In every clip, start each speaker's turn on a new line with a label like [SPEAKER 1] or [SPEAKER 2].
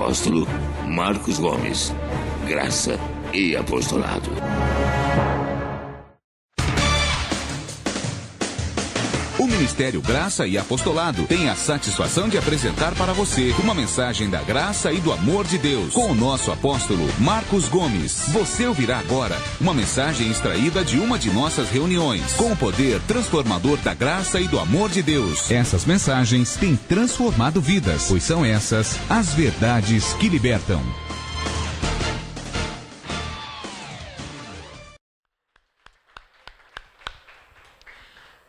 [SPEAKER 1] apóstolo Marcos Gomes. Graça e apostolado.
[SPEAKER 2] O Ministério Graça e Apostolado tem a satisfação de apresentar para você uma mensagem da graça e do amor de Deus com o nosso apóstolo Marcos Gomes. Você ouvirá agora uma mensagem extraída de uma de nossas reuniões com o poder transformador da graça e do amor de Deus. Essas mensagens têm transformado vidas, pois são essas as verdades que libertam.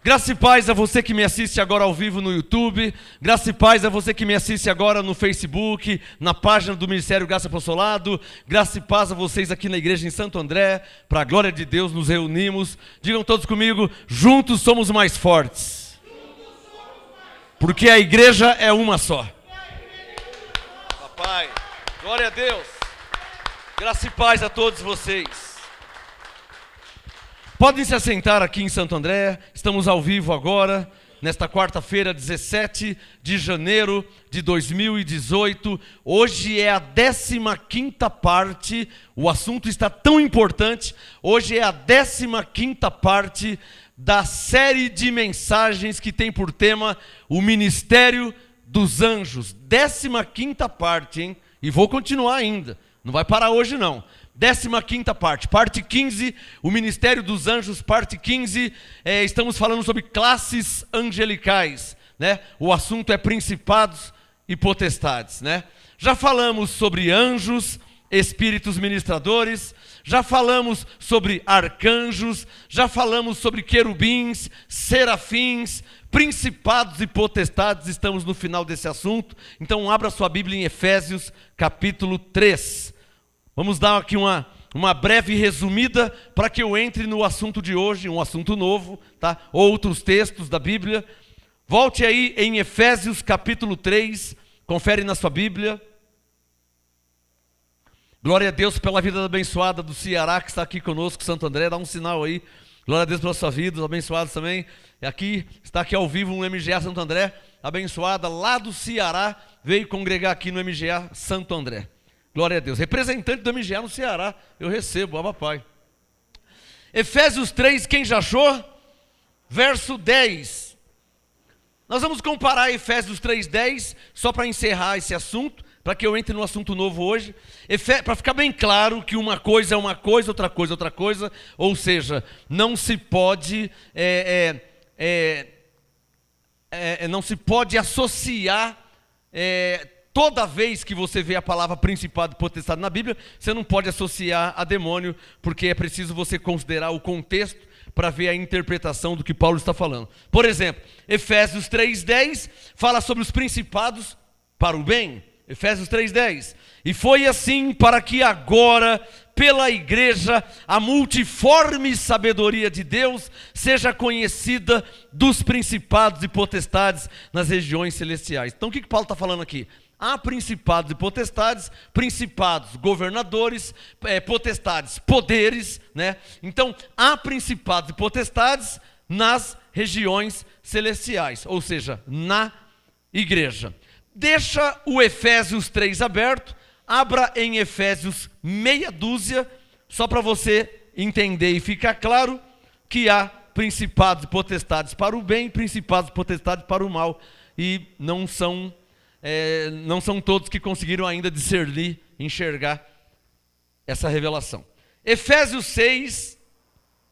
[SPEAKER 3] Graça e paz a você que me assiste agora ao vivo no YouTube. Graça e paz a você que me assiste agora no Facebook, na página do Ministério Graça e Apostolado. Graça e paz a vocês aqui na igreja em Santo André. Para a glória de Deus nos reunimos. Digam todos comigo, juntos somos mais fortes. Porque a igreja é uma só. Papai, glória a Deus. Graça e paz a todos vocês. Podem se assentar aqui em Santo André, estamos ao vivo agora, nesta quarta-feira, 17 de janeiro de 2018. Hoje é a 15ª parte, o assunto está tão importante, hoje é a 15ª parte da série de mensagens que tem por tema o Ministério dos Anjos. 15ª parte, hein? E vou continuar ainda, não vai parar hoje não. 15ª parte, parte 15, o Ministério dos Anjos, parte 15, estamos falando sobre classes angelicais, né? O assunto é principados e potestades, né? Já falamos sobre anjos, espíritos ministradores, já falamos sobre arcanjos, já falamos sobre querubins, serafins, principados e potestades. Estamos no final desse assunto, então abra sua Bíblia em Efésios capítulo 3. Vamos dar aqui uma breve resumida para que eu entre no assunto de hoje, um assunto novo, tá? Outros textos da Bíblia. Volte aí em Efésios capítulo 3, confere na sua Bíblia. Glória a Deus pela vida abençoada do Ceará, que está aqui conosco, Santo André, dá um sinal aí. Glória a Deus pela sua vida, os abençoados também. Está aqui ao vivo um MGA Santo André, abençoada lá do Ceará, veio congregar aqui no MGA Santo André. Glória a Deus. Representante do MGA no Ceará, eu recebo, papai. Efésios 3, quem já achou? Verso 10. Nós vamos comparar Efésios 3:10, só para encerrar esse assunto, para que eu entre no assunto novo hoje. Para ficar bem claro que uma coisa é uma coisa, outra coisa é outra coisa, ou seja, não se pode, não se pode associar, toda vez que você vê a palavra principado e potestade na Bíblia, você não pode associar a demônio, porque é preciso você considerar o contexto para ver a interpretação do que Paulo está falando. Por exemplo, Efésios 3:10 fala sobre os principados para o bem. Efésios 3:10. E foi assim para que agora, pela igreja, a multiforme sabedoria de Deus seja conhecida dos principados e potestades nas regiões celestiais. Então o que Paulo está falando aqui? Há principados e potestades, principados, governadores, potestades, poderes, né? Então, há principados e potestades nas regiões celestiais, ou seja, na igreja. Deixa o Efésios 3 aberto, abra em Efésios meia dúzia, só para você entender e ficar claro que há principados e potestades para o bem, principados e potestades para o mal, e não são todos que conseguiram ainda discernir, enxergar essa revelação. Efésios 6,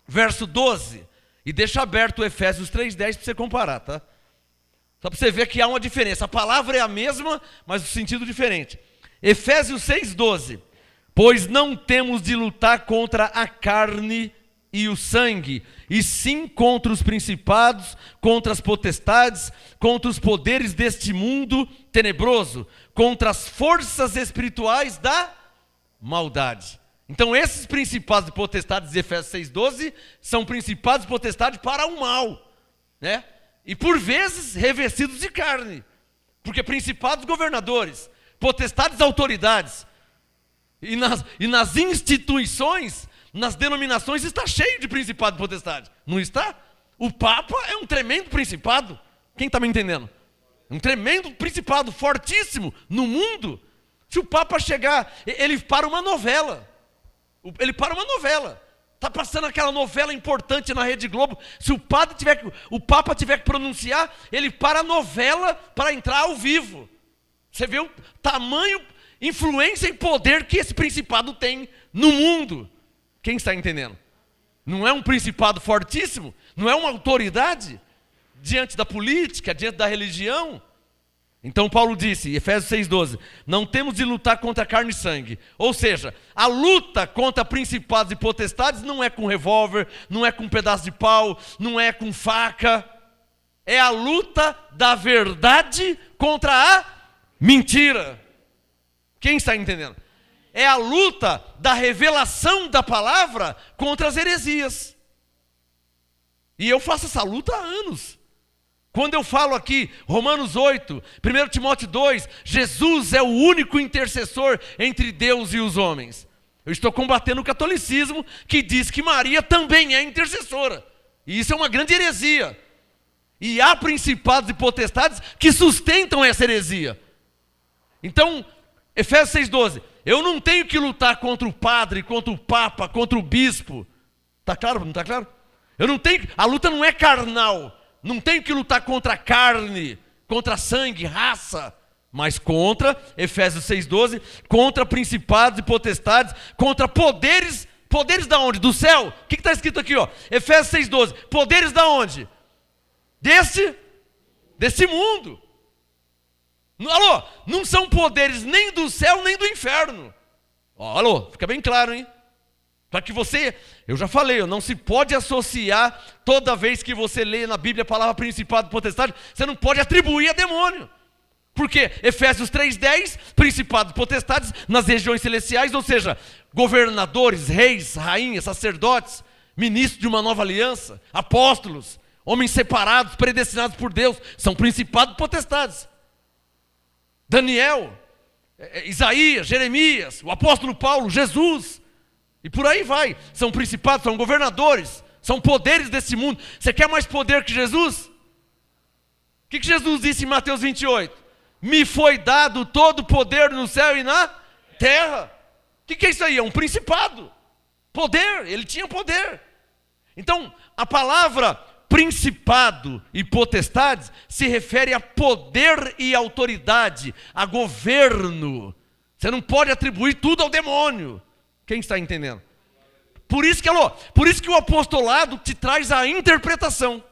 [SPEAKER 3] verso 12. E deixa aberto o Efésios 3:10 para você comparar, tá? Só para você ver que há uma diferença. A palavra é a mesma, mas o sentido diferente. Efésios 6:12. Pois não temos de lutar contra a carne e o sangue, e sim contra os principados, contra as potestades, contra os poderes deste mundo tenebroso, contra as forças espirituais da maldade. Então esses principados e potestades de Efésios 6:12 são principados e potestades para o mal, né? E por vezes revestidos de carne, porque principados governadores, potestades autoridades, e nas instituições, nas denominações está cheio de principado e potestade, não está? O Papa é um tremendo principado, quem está me entendendo? Um tremendo principado, fortíssimo no mundo. Se o Papa chegar, ele para uma novela. Ele para uma novela. Está passando aquela novela importante na Rede Globo. Se o Papa tiver que pronunciar, ele para a novela para entrar ao vivo. Você vê o tamanho, influência e poder que esse principado tem no mundo. Quem está entendendo? Não é um principado fortíssimo? Não é uma autoridade diante da política, diante da religião? Então Paulo disse, Efésios 6,12, não temos de lutar contra carne e sangue. Ou seja, a luta contra principados e potestades não é com revólver, não é com um pedaço de pau, não é com faca. É a luta da verdade contra a mentira. Quem está entendendo? É a luta da revelação da palavra contra as heresias. E eu faço essa luta há anos. Quando eu falo aqui, Romanos 8, 1 Timóteo 2, Jesus é o único intercessor entre Deus e os homens. Eu estou combatendo o catolicismo que diz que Maria também é intercessora. E isso é uma grande heresia. E há principados e potestades que sustentam essa heresia. Então, Efésios 6,12, eu não tenho que lutar contra o padre, contra o papa, contra o bispo. Está claro? Não está claro? Eu não tenho, a luta não é carnal. Não tenho que lutar contra a carne, contra sangue, raça, mas contra, Efésios 6,12, contra principados e potestades, contra poderes. Poderes da onde? Do céu? O que está escrito aqui? Ó? Efésios 6,12, poderes da onde? Desse mundo. Alô, não são poderes nem do céu nem do inferno. Ó, alô, fica bem claro, hein? Para que você, eu já falei, não se pode associar toda vez que você lê na Bíblia a palavra principado e potestade, você não pode atribuir a demônio. Porque Efésios 3,10, principados e potestades nas regiões celestiais, ou seja, governadores, reis, rainhas, sacerdotes, ministros de uma nova aliança, apóstolos, homens separados, predestinados por Deus, são principados e potestades. Daniel, Isaías, Jeremias, o apóstolo Paulo, Jesus, e por aí vai. São principados, são governadores, são poderes desse mundo. Você quer mais poder que Jesus? O que Jesus disse em Mateus 28? Me foi dado todo o poder no céu e na terra. O que é isso aí? É um principado. Poder, ele tinha poder. Então, a palavra principado e potestades se refere a poder e autoridade, a governo. Você não pode atribuir tudo ao demônio. Quem está entendendo? Por isso que o apostolado te traz a interpretação.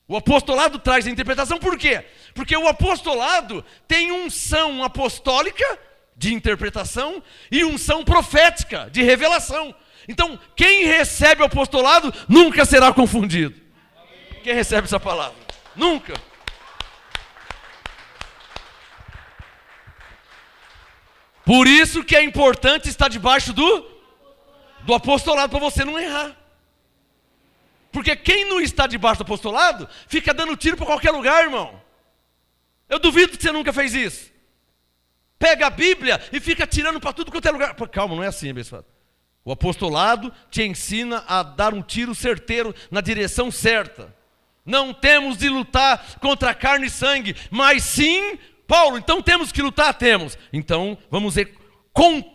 [SPEAKER 3] O apostolado traz a interpretação, por quê? Porque o apostolado tem unção apostólica de interpretação e unção profética de revelação. Então, quem recebe o apostolado nunca será confundido. Quem recebe essa palavra? Nunca. Por isso que é importante estar debaixo do apostolado, para você não errar. Porque quem não está debaixo do apostolado, fica dando tiro para qualquer lugar, irmão. Eu duvido que você nunca fez isso. Pega a Bíblia e fica atirando para tudo quanto é lugar. Calma, não é assim, abençoado. O apostolado te ensina a dar um tiro certeiro na direção certa. Não temos de lutar contra carne e sangue, mas sim... Paulo, então temos que lutar? Temos. Então, vamos ver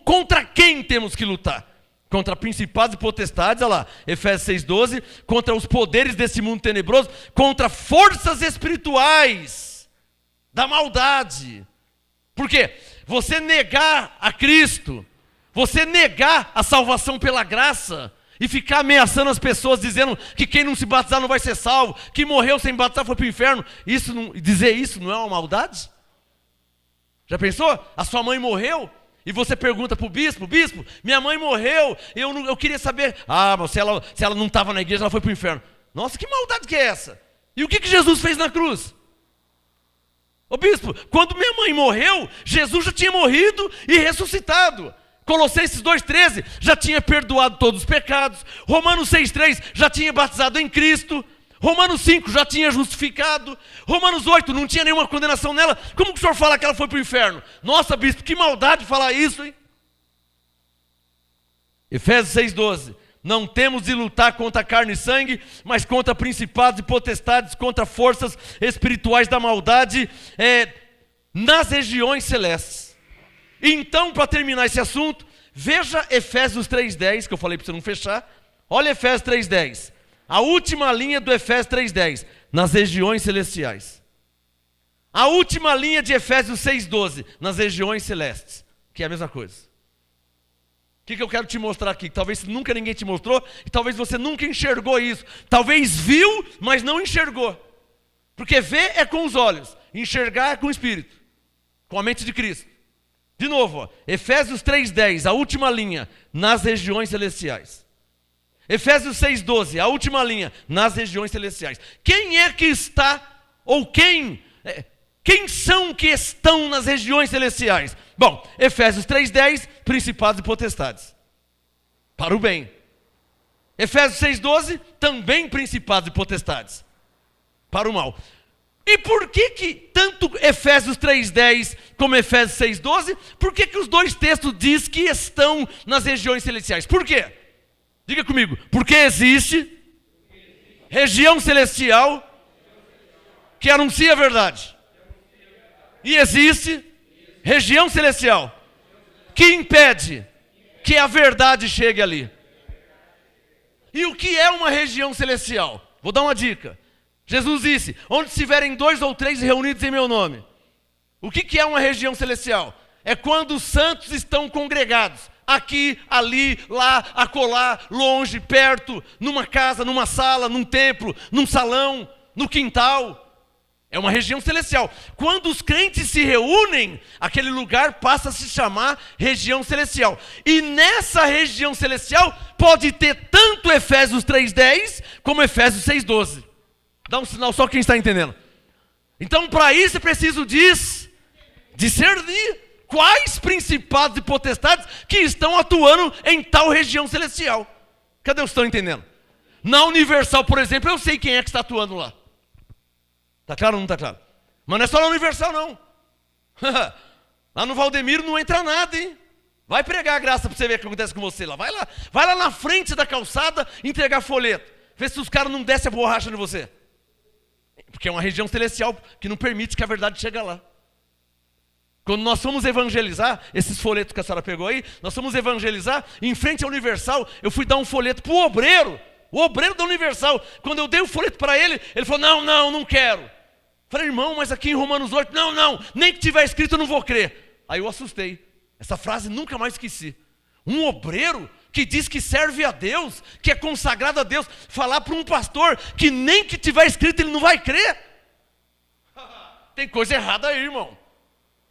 [SPEAKER 3] contra quem temos que lutar. Contra principados e potestades, olha lá, Efésios 6,12, contra os poderes desse mundo tenebroso, contra forças espirituais da maldade. Por quê? Você negar a Cristo, você negar a salvação pela graça e ficar ameaçando as pessoas, dizendo que quem não se batizar não vai ser salvo, que morreu sem batizar foi para o inferno, dizer isso não é uma maldade? Já pensou? A sua mãe morreu e você pergunta para o bispo, bispo, minha mãe morreu, eu queria saber, mas se ela não estava na igreja, ela foi para o inferno. Nossa, que maldade que é essa? E o que Jesus fez na cruz? Ô bispo, quando minha mãe morreu, Jesus já tinha morrido e ressuscitado. Colossenses 2,13 já tinha perdoado todos os pecados. Romanos 6,3 já tinha batizado em Cristo. Romanos 5 já tinha justificado. Romanos 8 não tinha nenhuma condenação nela. Como que o senhor fala que ela foi para o inferno? Nossa, bispo, que maldade falar isso, hein? Efésios 6,12. Não temos de lutar contra carne e sangue, mas contra principados e potestades, contra forças espirituais da maldade nas regiões celestes. Então, para terminar esse assunto, veja Efésios 3:10, que eu falei para você não fechar. Olha Efésios 3:10. A última linha do Efésios 3:10, nas regiões celestiais. A última linha de Efésios 6:12, nas regiões celestes, que é a mesma coisa. O que eu quero te mostrar aqui? Talvez nunca ninguém te mostrou, e talvez você nunca enxergou isso. Talvez viu, mas não enxergou. Porque ver é com os olhos, enxergar é com o Espírito, com a mente de Cristo. De novo, ó, Efésios 3:10, a última linha, nas regiões celestiais. Efésios 6:12, a última linha, nas regiões celestiais. Quem é que está, ou quem são que estão nas regiões celestiais? Bom, Efésios 3:10, principados e potestades, para o bem. Efésios 6:12, também principados e potestades, para o mal. E por que tanto Efésios 3:10 como Efésios 6:12, por que os dois textos diz que estão nas regiões celestiais? Por quê? Diga comigo, porque existe região celestial que anuncia a verdade. E existe região celestial que impede que a verdade chegue ali. E o que é uma região celestial? Vou dar uma dica. Jesus disse, onde estiverem 2 ou 3 reunidos em meu nome. O que é uma região celestial? É quando os santos estão congregados. Aqui, ali, lá, acolá, longe, perto, numa casa, numa sala, num templo, num salão, no quintal. É uma região celestial. Quando os crentes se reúnem, aquele lugar passa a se chamar região celestial. E nessa região celestial pode ter tanto Efésios 3:10 como Efésios 6:12. Dá um sinal só quem está entendendo. Então, para isso é preciso discernir quais principados e potestades que estão atuando em tal região celestial. Cadê os que estão entendendo? Na Universal, por exemplo, eu sei quem é que está atuando lá. Está claro ou não está claro? Mas não é só na Universal, não. Lá no Valdemiro não entra nada, hein? Vai pregar a graça para você ver o que acontece com você lá. Vai lá na frente da calçada entregar folheto. Vê se os caras não descem a borracha em você. Porque é uma região celestial que não permite que a verdade chegue lá. Quando nós fomos evangelizar, esses folhetos que a senhora pegou aí, nós fomos evangelizar, em frente à Universal, eu fui dar um folheto para o obreiro da Universal. Quando eu dei o folheto para ele, ele falou, não quero. Falei, irmão, mas aqui em Romanos 8, não, nem que tiver escrito eu não vou crer. Aí eu assustei. Essa frase nunca mais esqueci. Um obreiro que diz que serve a Deus, que é consagrado a Deus, falar para um pastor que nem que tiver escrito ele não vai crer. Tem coisa errada aí, irmão.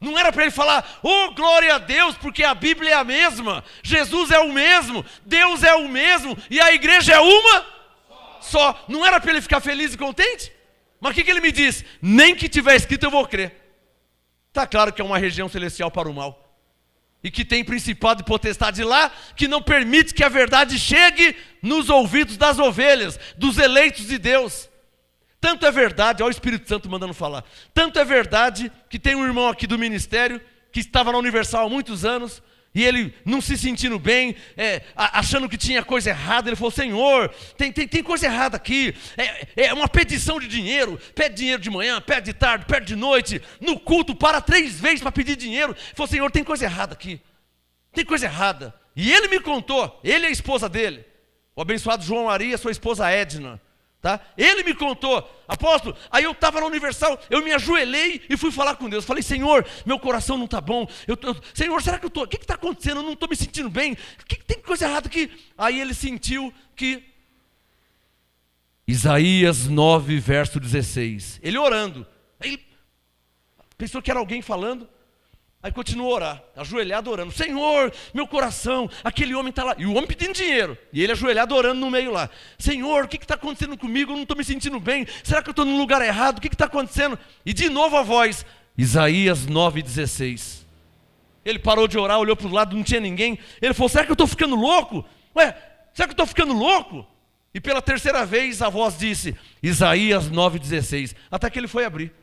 [SPEAKER 3] Não era para ele falar, glória a Deus, porque a Bíblia é a mesma, Jesus é o mesmo, Deus é o mesmo, e a igreja é uma só. Não era para ele ficar feliz e contente? Mas o que ele me disse? Nem que tiver escrito eu vou crer. Está claro que é uma região celestial para o mal. E que tem principado e potestade lá, que não permite que a verdade chegue nos ouvidos das ovelhas, dos eleitos de Deus. Tanto é verdade, olha o Espírito Santo mandando falar. Tanto é verdade que tem um irmão aqui do ministério, que estava na Universal há muitos anos, e ele não se sentindo bem, achando que tinha coisa errada. Ele falou, Senhor, tem coisa errada aqui, é uma petição de dinheiro, pede dinheiro de manhã, pede de tarde, pede de noite, no culto para 3 vezes para pedir dinheiro. Ele falou, Senhor, tem coisa errada aqui, tem coisa errada. E ele me contou, ele e a esposa dele, o abençoado João Maria, sua esposa Edna. Tá? Ele me contou, apóstolo, aí eu estava na Universal, eu me ajoelhei e fui falar com Deus. Falei, Senhor, meu coração não está bom. Senhor, será que eu estou? O que está acontecendo? Eu não estou me sentindo bem. Tem coisa errada aqui. Aí ele sentiu que Isaías 9, verso 16. Ele orando. Aí pensou que era alguém falando. Aí continuou a orar, ajoelhado orando. Senhor, meu coração, aquele homem está lá. E o homem pedindo dinheiro. E ele ajoelhado orando no meio lá. Senhor, o que está acontecendo comigo? Eu não estou me sentindo bem. Será que eu estou no lugar errado? O que está acontecendo? E de novo a voz, Isaías 9,16. Ele parou de orar, olhou para o lado, não tinha ninguém. Ele falou, será que eu estou ficando louco? Será que eu estou ficando louco? E pela 3ª vez a voz disse, Isaías 9,16. Até que ele foi abrir.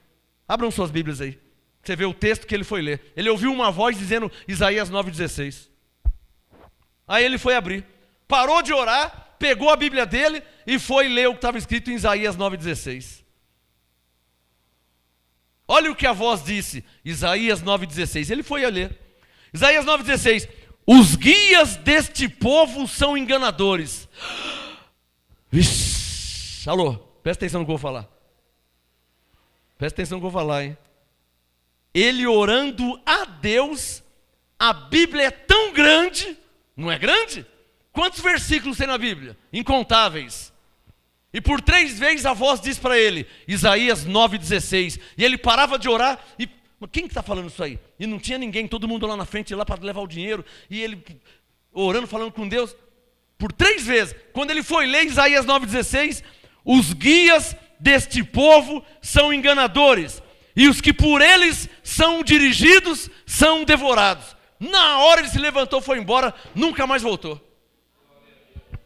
[SPEAKER 3] Abram suas Bíblias aí. Você vê o texto que ele foi ler. Ele ouviu uma voz dizendo Isaías 9,16. Aí ele foi abrir. Parou de orar, pegou a Bíblia dele e foi ler o que estava escrito em Isaías 9,16. Olha o que a voz disse, Isaías 9,16. Ele foi a ler. Isaías 9,16. Os guias deste povo são enganadores. Vixe, alô, presta atenção no que eu vou falar. Presta atenção no que eu vou falar, hein? Ele orando a Deus, a Bíblia é tão grande, não é grande? Quantos versículos tem na Bíblia? Incontáveis. E por 3 vezes a voz diz para ele, Isaías 9,16. E ele parava de orar e... Mas quem que está falando isso aí? E não tinha ninguém, todo mundo lá na frente, lá para levar o dinheiro. E ele orando, falando com Deus. Por 3 vezes. Quando ele foi ler Isaías 9,16, os guias deste povo são enganadores. E os que por eles são dirigidos são devorados. Na hora ele se levantou, foi embora, nunca mais voltou.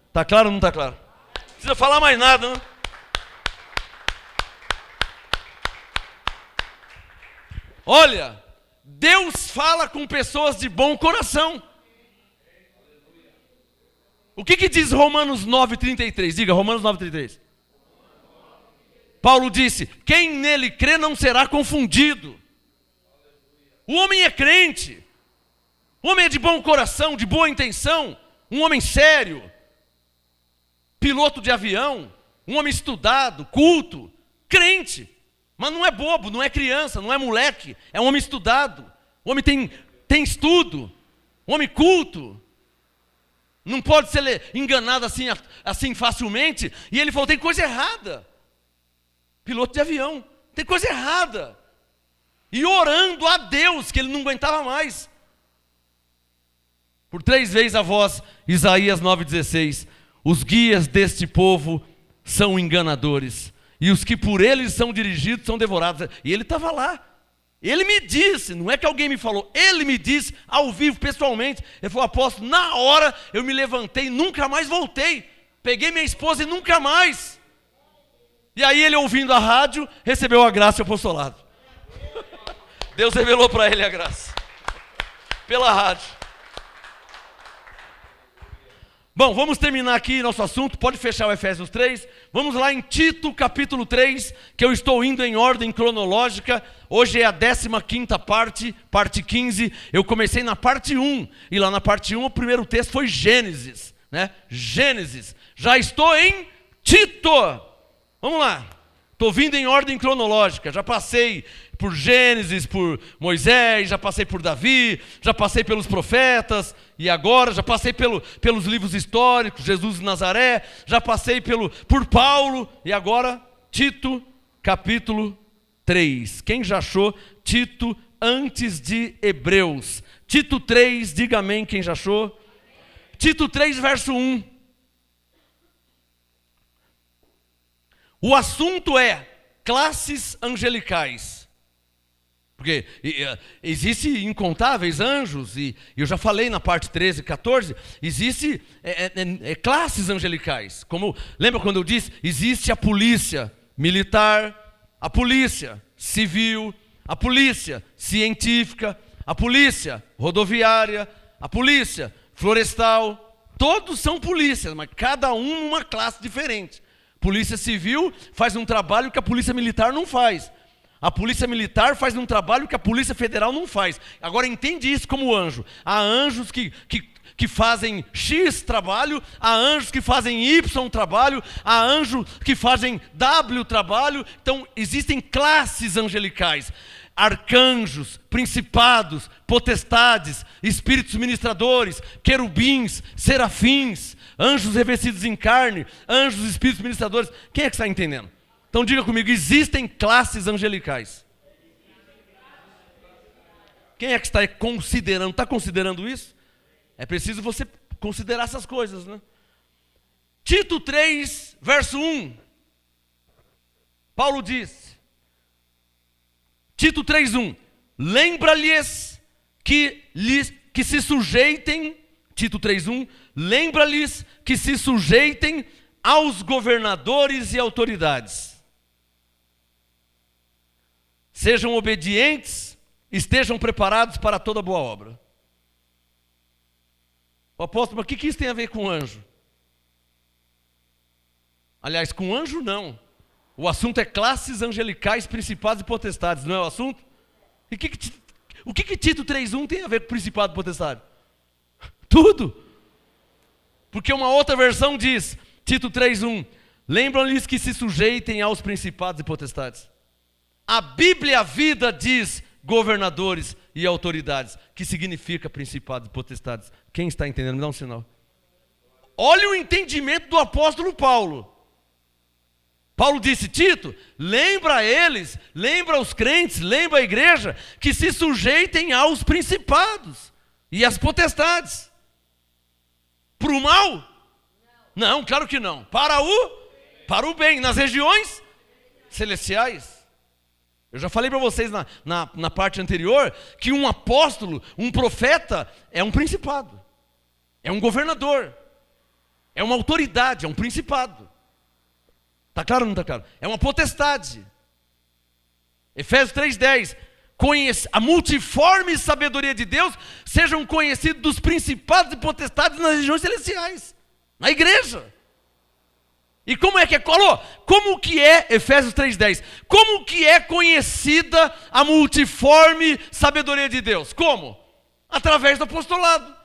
[SPEAKER 3] Está claro ou não está claro? Não precisa falar mais nada, não? Olha, Deus fala com pessoas de bom coração. O que diz Romanos 9,33? Diga, Romanos 9,33. Paulo disse, quem nele crê não será confundido. O homem é crente. O homem é de bom coração, de boa intenção. Um homem sério. Piloto de avião. Um homem estudado, culto, crente. Mas não é bobo, não é criança, não é moleque, é um homem estudado. O homem tem estudo, um homem culto. Não pode ser enganado assim facilmente. E ele falou, tem coisa errada. Piloto de avião, tem coisa errada. E orando a Deus, que ele não aguentava mais. Por 3 vezes a voz, Isaías 9,16. Os guias deste povo são enganadores. E os que por eles são dirigidos são devorados. E ele estava lá. Ele me disse, não é que alguém me falou, ele me disse ao vivo, pessoalmente. Ele falou, apóstolo, na hora eu me levantei, nunca mais voltei. Peguei minha esposa e nunca mais. E aí ele, ouvindo a rádio, recebeu a graça e o apostolado. Deus revelou para ele a graça. Pela rádio. Bom, vamos terminar aqui nosso assunto, pode fechar o Efésios 3. Vamos lá em Tito, capítulo 3, que eu estou indo em ordem cronológica. Hoje é a 15ª parte, parte 15. Eu comecei na parte 1, e lá na parte 1 o primeiro texto foi Gênesis, né? Gênesis. Já estou em Tito. Vamos lá. Estou vindo em ordem cronológica, já passei por Gênesis, por Moisés, já passei por Davi, já passei pelos profetas, e agora já passei pelos livros históricos, Jesus de Nazaré, já passei por Paulo, e agora Tito, capítulo 3. Quem já achou Tito antes de Hebreus? Tito 3, diga amém quem já achou. Tito 3, verso 1. O assunto é classes angelicais. Porque existem incontáveis anjos, e eu já falei na parte 13 e 14, existem classes angelicais. Como, lembra quando eu disse? Existe a polícia militar, a polícia civil, a polícia científica, a polícia rodoviária, a polícia florestal. Todos são polícias, mas cada um numa classe diferente. Polícia civil faz um trabalho que a polícia militar não faz. A polícia militar faz um trabalho que a polícia federal não faz. Agora entende isso como anjo. Há anjos que fazem X trabalho, há anjos que fazem Y trabalho, há anjos que fazem W trabalho. Então existem classes angelicais. Arcanjos, principados, potestades, espíritos ministradores, querubins, serafins, anjos revestidos em carne, anjos, espíritos ministradores. Quem é que está entendendo? Então diga comigo, existem classes angelicais. Quem é que está considerando? Está considerando isso? É preciso você considerar essas coisas, né? Tito 3, verso 1. Paulo diz, Tito 3:1, lembra-lhes que se sujeitem, Tito 3:1, lembra-lhes que se sujeitem aos governadores e autoridades. Sejam obedientes, estejam preparados para toda boa obra. O apóstolo, mas o que isso tem a ver com anjo? Aliás, com anjo não. O assunto é classes angelicais, principados e potestades, não é o assunto? E o que Tito 3:1 tem a ver com principado e potestade? Tudo. Porque uma outra versão diz, Tito 3:1, lembram-lhes que se sujeitem aos principados e potestades. A Bíblia Vida diz governadores e autoridades, que significa principados e potestades. Quem está entendendo? Me dá um sinal. Olha o entendimento do apóstolo Paulo. Paulo disse, Tito, lembra eles, lembra os crentes, lembra a igreja, que se sujeitem aos principados e às potestades. Para o mal? Não, claro que não. Para o bem, nas regiões celestiais. Eu já falei para vocês na parte anterior, que um apóstolo, um profeta, é um principado. É um governador. É uma autoridade, é um principado. Está claro ou não está claro? É uma potestade. Efésios 3:10. A multiforme sabedoria de Deus sejam conhecidos dos principados e potestades nas regiões celestiais. Na igreja. E como é que é? Como que é, Efésios 3:10? Como que é conhecida a multiforme sabedoria de Deus? Como? Através do apostolado.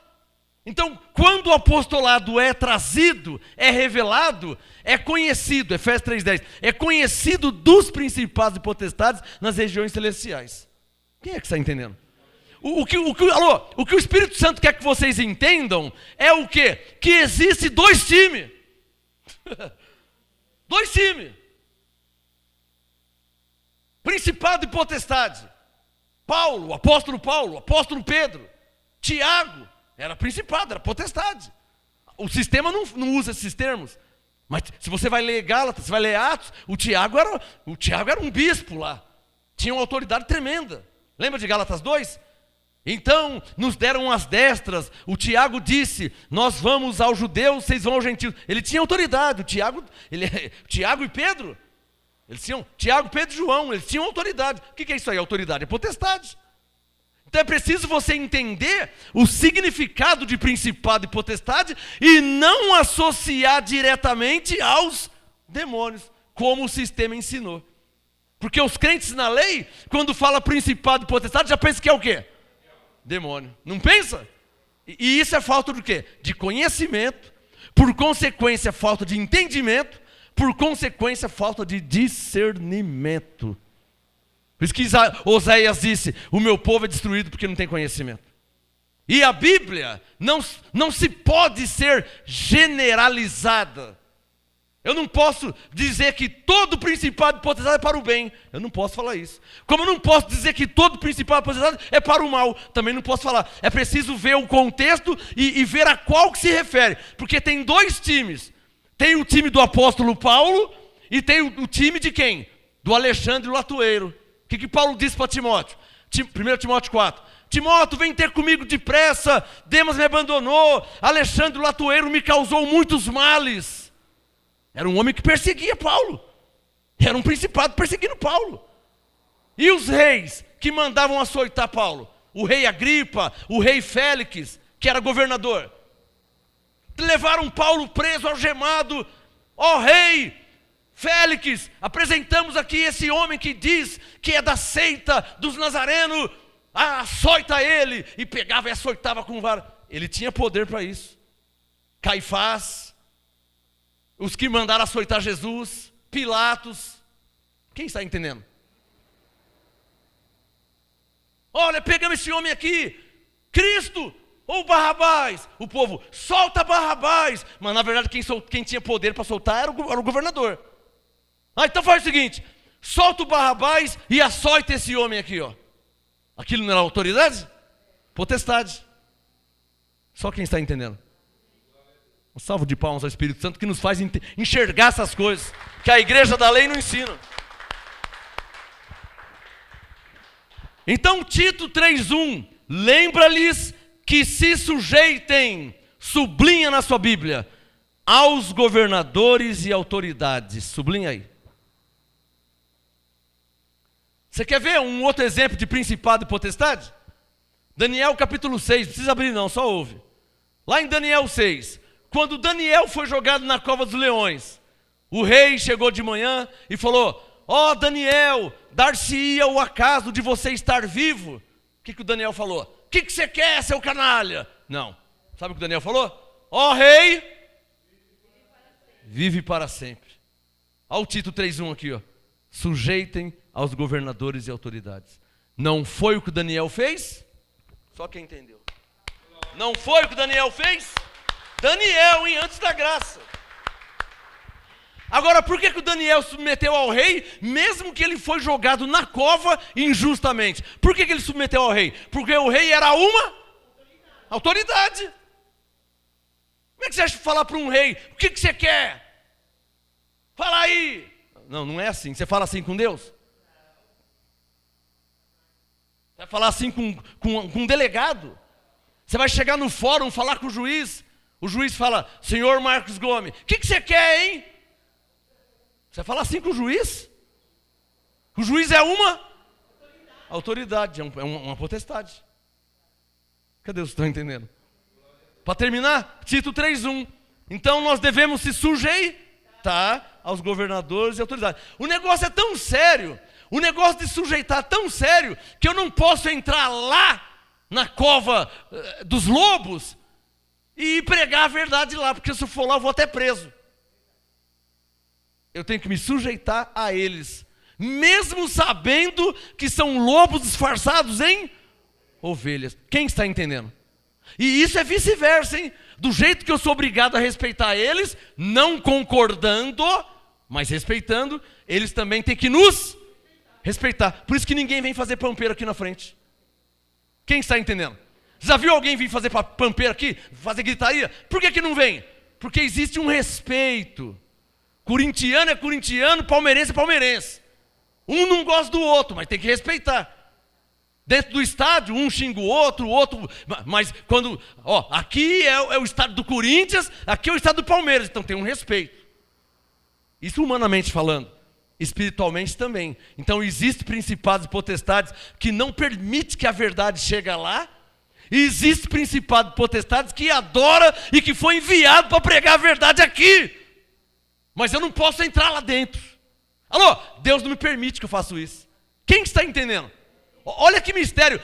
[SPEAKER 3] Então, quando o apostolado é trazido, é revelado, é conhecido, Efésios 3:10, é conhecido dos principados e potestades nas regiões celestiais. Quem é que está entendendo? O que o Espírito Santo quer que vocês entendam é o quê? Que existe dois times. Dois times. Principado e potestade. Paulo, o apóstolo Pedro, Tiago, era principado, era potestade. O sistema não usa esses termos. Mas se você vai ler Gálatas, você vai ler Atos, o Tiago era um bispo lá. Tinha uma autoridade tremenda. Lembra de Gálatas 2? Então, nos deram as destras. O Tiago disse, nós vamos aos judeus, vocês vão aos gentios. Ele tinha autoridade. Tiago e Pedro, Tiago, Pedro e João, eles tinham autoridade. O que é isso aí? Autoridade é potestade. Então é preciso você entender o significado de principado e potestade e não associar diretamente aos demônios, como o sistema ensinou. Porque os crentes na lei, quando fala principado e potestade, já pensam que é o quê? Demônio. Não pensa? E isso é falta do quê? De conhecimento, por consequência, falta de entendimento, por consequência, falta de discernimento. Por isso que Oséias disse, o meu povo é destruído porque não tem conhecimento. E a Bíblia não se pode ser generalizada. Eu não posso dizer que todo principado e potestade é para o bem. Eu não posso falar isso. Como eu não posso dizer que todo principado e potestade é para o mal. Também não posso falar. É preciso ver o contexto e ver a qual que se refere. Porque tem dois times. Tem o time do apóstolo Paulo e tem o time de quem? Do Alexandre Latueiro. O que Paulo disse para Timóteo? 1 Timóteo 4. Timóteo, vem ter comigo depressa. Demas me abandonou. Alexandre Latueiro me causou muitos males. Era um homem que perseguia Paulo. Era um principado perseguindo Paulo. E os reis que mandavam açoitar Paulo? O rei Agripa, o rei Félix, que era governador. Levaram Paulo preso, algemado. Ó rei Félix, apresentamos aqui esse homem que diz que é da seita dos nazarenos. Açoita ele. E pegava e açoitava com vara. Ele tinha poder para isso. Caifás, os que mandaram açoitar Jesus, Pilatos. Quem está entendendo? Olha, pegamos esse homem aqui, Cristo ou Barrabás. O povo, solta Barrabás. Mas na verdade quem tinha poder para soltar era o governador. Então faz o seguinte, solta o Barrabás e açoita esse homem aqui, ó. Aquilo não era autoridade? Potestade. Só quem está entendendo. Um salvo de palmas ao Espírito Santo que nos faz enxergar essas coisas que a igreja da lei não ensina. Então Tito 3:1, lembra-lhes que se sujeitem, sublinha na sua Bíblia, aos governadores e autoridades. Sublinha aí. Você quer ver um outro exemplo de principado e potestade? Daniel capítulo 6, não precisa abrir não, só ouve. Lá em Daniel 6, quando Daniel foi jogado na cova dos leões, O rei chegou de manhã e falou: ó Daniel, dar-se-ia o acaso de você estar vivo. O que o Daniel falou? O que você quer, seu canalha? Não. Sabe o que o Daniel falou? Ó rei, vive para sempre. Olha o título 3:1 aqui, ó. Sujeitem aos governadores e autoridades. Não foi o que o Daniel fez? Só quem entendeu. Não foi o que o Daniel fez? Daniel, hein, antes da graça. Agora, por que o Daniel submeteu ao rei, mesmo que ele foi jogado na cova injustamente? Por que ele submeteu ao rei? Porque o rei era uma autoridade. Como é que você acha falar para um rei: o que você quer? Fala aí. Não, não é assim. Você fala assim com Deus? Você vai falar assim com um delegado? Você vai chegar no fórum, falar com o juiz fala: senhor Marcos Gomes, o que você quer, hein? Você vai falar assim com o juiz? O juiz é uma autoridade, é uma potestade. Cadê vocês? Estão entendendo? Para terminar, Tito 3:1. Então nós devemos se sujeitar aos governadores e autoridades. O negócio é tão sério, o negócio de sujeitar é tão sério, que eu não posso entrar lá na cova dos lobos e pregar a verdade lá, porque se eu for lá eu vou até preso. Eu tenho que me sujeitar a eles, mesmo sabendo que são lobos disfarçados em ovelhas. Quem está entendendo? E isso é vice-versa, hein? Do jeito que eu sou obrigado a respeitar eles, não concordando, mas respeitando, eles também têm que nos respeitar. Por isso que ninguém vem fazer pampeiro aqui na frente. Quem está entendendo? Já viu alguém vir fazer pampeiro aqui? Fazer gritaria? Por que não vem? Porque existe um respeito. Corintiano é corintiano, palmeirense é palmeirense. Um não gosta do outro, mas tem que respeitar. Dentro do estádio, um xinga o outro, mas quando, aqui é o estádio do Corinthians, aqui é o estádio do Palmeiras, então tem um respeito. Isso humanamente falando, espiritualmente também. Então existem principados e potestades que não permitem que a verdade chegue lá, e existe principado e potestades que adora e que foi enviado para pregar a verdade aqui. Mas eu não posso entrar lá dentro. Alô, Deus não me permite que eu faça isso. Quem está entendendo? Olha que mistério.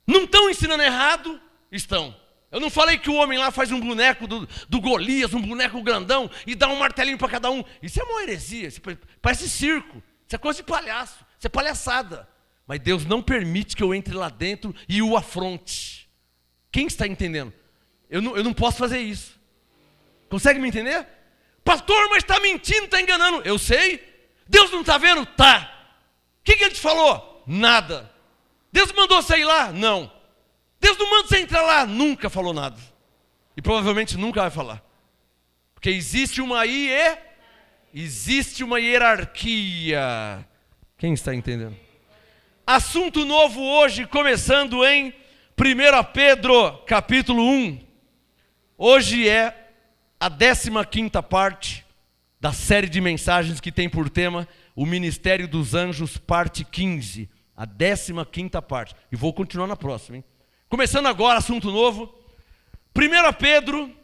[SPEAKER 3] Não estão ensinando errado? Estão. Eu não falei que o homem lá faz um boneco do Golias, um boneco grandão, e dá um martelinho para cada um. Isso é uma heresia, isso parece circo, isso é coisa de palhaço, isso é palhaçada. Mas Deus não permite que eu entre lá dentro e o afronte. Quem está entendendo? Eu não posso fazer isso. Consegue me entender? Pastor, mas está mentindo, está enganando. Eu sei. Deus não está vendo? Tá. O que ele te falou? Nada. Deus mandou você ir lá? Não. Deus não manda você entrar lá? Nunca falou nada. E provavelmente nunca vai falar. Porque existe uma hierarquia. Quem está entendendo? Assunto novo hoje, começando em 1 Pedro, capítulo 1. Hoje é a 15ª parte da série de mensagens que tem por tema o Ministério dos Anjos, parte 15. A 15ª parte. E vou continuar na próxima, hein? Começando agora, assunto novo. 1 Pedro.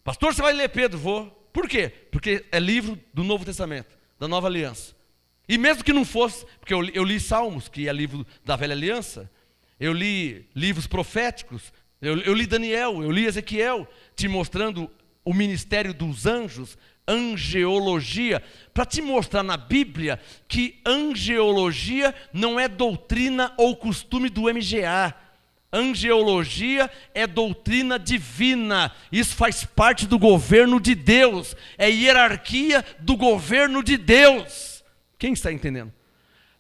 [SPEAKER 3] Pastor, você vai ler Pedro? Vou. Por quê? Porque é livro do Novo Testamento, da Nova Aliança. E mesmo que não fosse, porque eu li Salmos, que é livro da Velha Aliança. Eu li livros proféticos. Eu li Daniel, eu li Ezequiel, te mostrando o ministério dos anjos, angeologia, para te mostrar na Bíblia que angeologia não é doutrina ou costume do MGA. Angeologia é doutrina divina. Isso faz parte do governo de Deus. É hierarquia do governo de Deus. Quem está entendendo?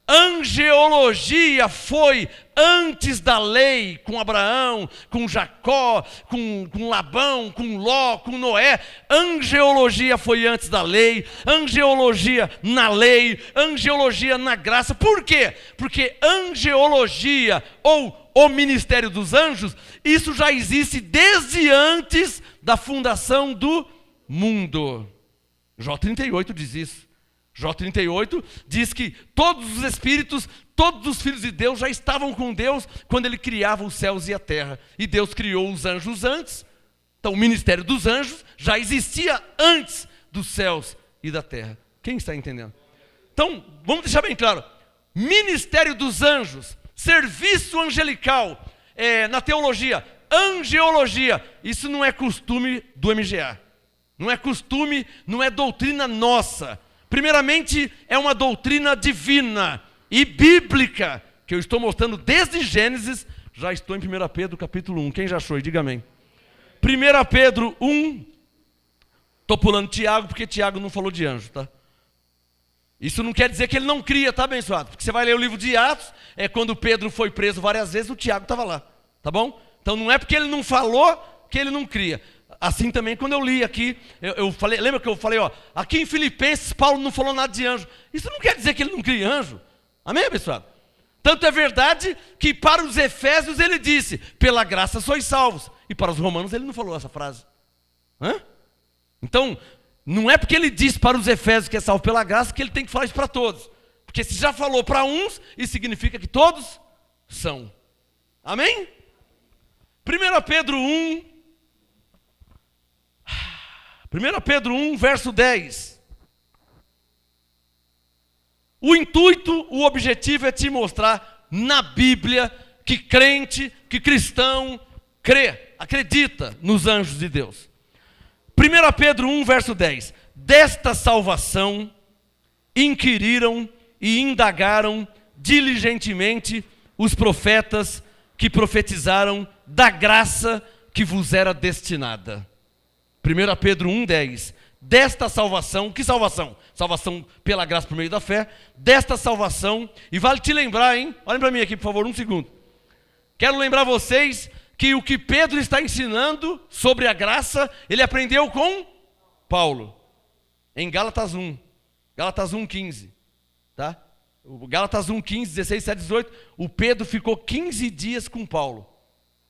[SPEAKER 3] Angeologia foi antes da lei, com Abraão, com Jacó, com Labão, com Ló, com Noé. Angeologia foi antes da lei, angeologia na lei, angeologia na graça. Por quê? Porque angeologia ou o ministério dos anjos, isso já existe desde antes da fundação do mundo. Jó 38 diz isso. Jó 38 diz que todos os espíritos, todos os filhos de Deus já estavam com Deus quando ele criava os céus e a terra. E Deus criou os anjos antes. Então o ministério dos anjos já existia antes dos céus e da terra. Quem está entendendo? Então, vamos deixar bem claro. Ministério dos anjos, serviço angelical, na teologia, angeologia. Isso não é costume do MGA. Não é costume, não é doutrina nossa. Primeiramente, é uma doutrina divina e bíblica, que eu estou mostrando desde Gênesis, já estou em 1 Pedro capítulo 1. Quem já achou? Diga amém. 1 Pedro 1, estou pulando Tiago, porque Tiago não falou de anjo, tá? Isso não quer dizer que ele não cria, tá, abençoado? Porque você vai ler o livro de Atos, quando Pedro foi preso várias vezes, o Tiago estava lá, tá bom? Então não é porque ele não falou que ele não cria. Assim também, quando eu li aqui, eu falei, lembra que eu falei, aqui em Filipenses, Paulo não falou nada de anjo. Isso não quer dizer que ele não cria anjo. Amém, abençoado? Tanto é verdade que para os Efésios ele disse, pela graça sois salvos. E para os Romanos ele não falou essa frase. Então, não é porque ele disse para os Efésios que é salvo pela graça que ele tem que falar isso para todos. Porque se já falou para uns, isso significa que todos são. Amém? 1 Pedro 1, verso 10. O intuito, o objetivo é te mostrar na Bíblia que crente, que cristão crê, acredita nos anjos de Deus. 1 Pedro 1, verso 10. Desta salvação inquiriram e indagaram diligentemente os profetas que profetizaram da graça que vos era destinada. 1 Pedro 1, 10. Desta salvação, que salvação? Salvação pela graça por meio da fé. Desta salvação, e vale te lembrar, hein? Olhem para mim aqui, por favor, um segundo. Quero lembrar vocês que o que Pedro está ensinando sobre a graça, ele aprendeu com Paulo. Em Gálatas 1. Gálatas 1, 15. Tá? O Gálatas 1, 15, 16, 17, 18. O Pedro ficou 15 dias com Paulo.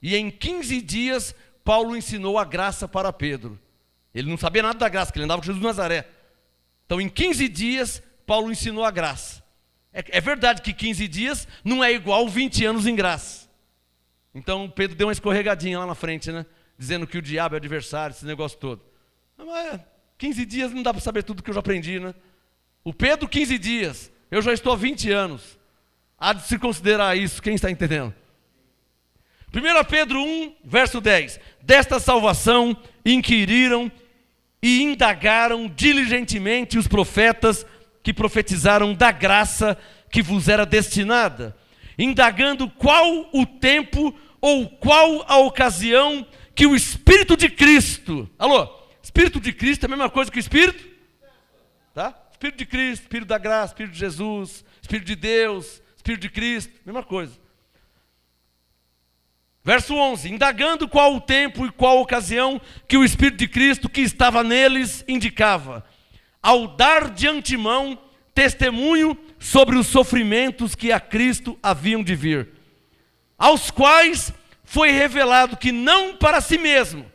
[SPEAKER 3] E em 15 dias, Paulo ensinou a graça para Pedro. Ele não sabia nada da graça, porque ele andava com Jesus de Nazaré. Então, em 15 dias, Paulo ensinou a graça. É verdade que 15 dias não é igual 20 anos em graça. Então, Pedro deu uma escorregadinha lá na frente, né? Dizendo que o diabo é adversário, esse negócio todo. Mas 15 dias não dá para saber tudo que eu já aprendi, né? O Pedro, 15 dias. Eu já estou há 20 anos. Há de se considerar isso, quem está entendendo? 1 Pedro 1, verso 10. Desta salvação inquiriram e indagaram diligentemente os profetas que profetizaram da graça que vos era destinada, indagando qual o tempo ou qual a ocasião que o Espírito de Cristo, Espírito de Cristo é a mesma coisa que o Espírito? Tá? Espírito de Cristo, Espírito da graça, Espírito de Jesus, Espírito de Deus, Espírito de Cristo, mesma coisa. Verso 11, indagando qual o tempo e qual a ocasião que o Espírito de Cristo que estava neles indicava, ao dar de antemão testemunho sobre os sofrimentos que a Cristo haviam de vir, aos quais foi revelado que não para si mesmo,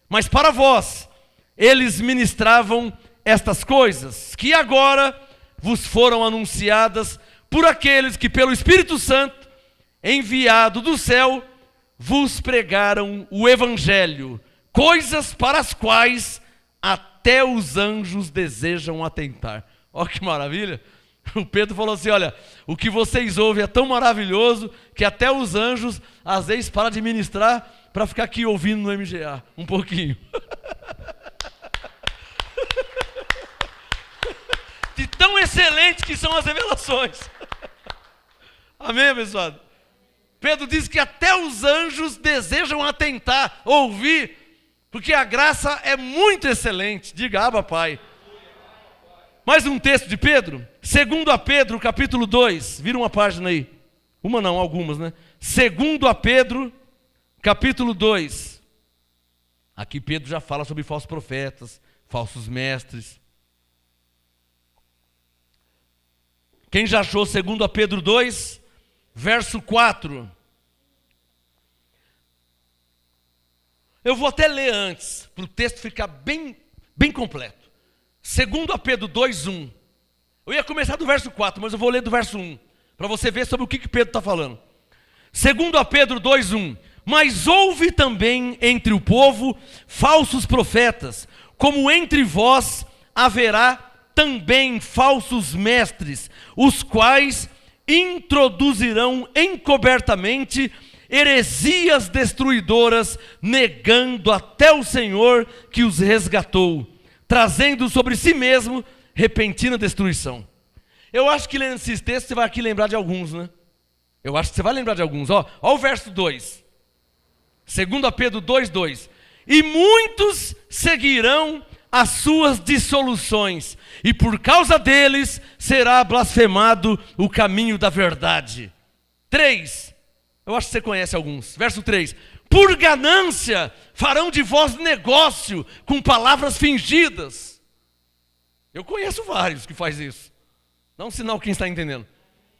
[SPEAKER 3] mas para vós, eles ministravam estas coisas, que agora vos foram anunciadas por aqueles que pelo Espírito Santo, enviado do céu, vos pregaram o Evangelho, coisas para as quais até os anjos desejam atentar. Olha que maravilha. O Pedro falou assim, olha, o que vocês ouvem é tão maravilhoso que até os anjos às vezes param de ministrar para ficar aqui ouvindo no MGA, um pouquinho. De tão excelentes que são as revelações. Amém, abençoado? Pedro diz que até os anjos desejam atentar, ouvir, porque a graça é muito excelente. Diga, Abba, Pai. Mais um texto de Pedro, 2 Pedro, capítulo 2, vira uma página aí. Uma não, algumas, né? 2 Pedro, capítulo 2. Aqui Pedro já fala sobre falsos profetas, falsos mestres. Quem já achou 2 Pedro 2, verso 4. Eu vou até ler antes, para o texto ficar bem completo. 2 Pedro 2, 1. Eu ia começar do verso 4, mas eu vou ler do verso 1, para você ver sobre o que Pedro está falando. 2 Pedro 2, 1. Mas houve também entre o povo falsos profetas, como entre vós haverá também falsos mestres, os quais introduzirão encobertamente heresias destruidoras, negando até o Senhor que os resgatou, trazendo sobre si mesmo repentina destruição. Eu acho que lendo esses textos você vai aqui lembrar de alguns, né? Eu acho que você vai lembrar de alguns. Ó o verso 2. 2 Pedro 2:2. E muitos seguirão as suas dissoluções, e por causa deles será blasfemado o caminho da verdade. 3. Eu acho que você conhece alguns. Verso 3. Por ganância farão de vós negócio com palavras fingidas. Eu conheço vários que faz isso. Dá um sinal quem está entendendo.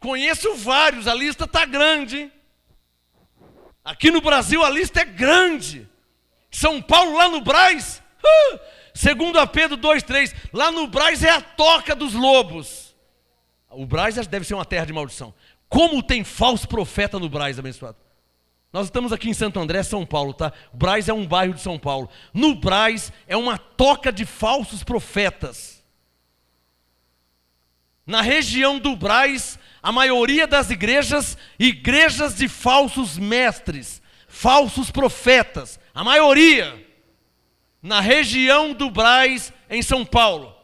[SPEAKER 3] Conheço vários, a lista está grande. Aqui no Brasil a lista é grande. São Paulo lá no Brás, 2 Pedro 2:3, lá no Brás é a toca dos lobos. O Brás deve ser uma terra de maldição. Como tem falso profeta no Brás, abençoado. Nós estamos aqui em Santo André, São Paulo, tá? O Brás é um bairro de São Paulo. No Brás é uma toca de falsos profetas. Na região do Brás, a maioria das igrejas de falsos mestres, falsos profetas, a maioria. Na região do Brás, em São Paulo.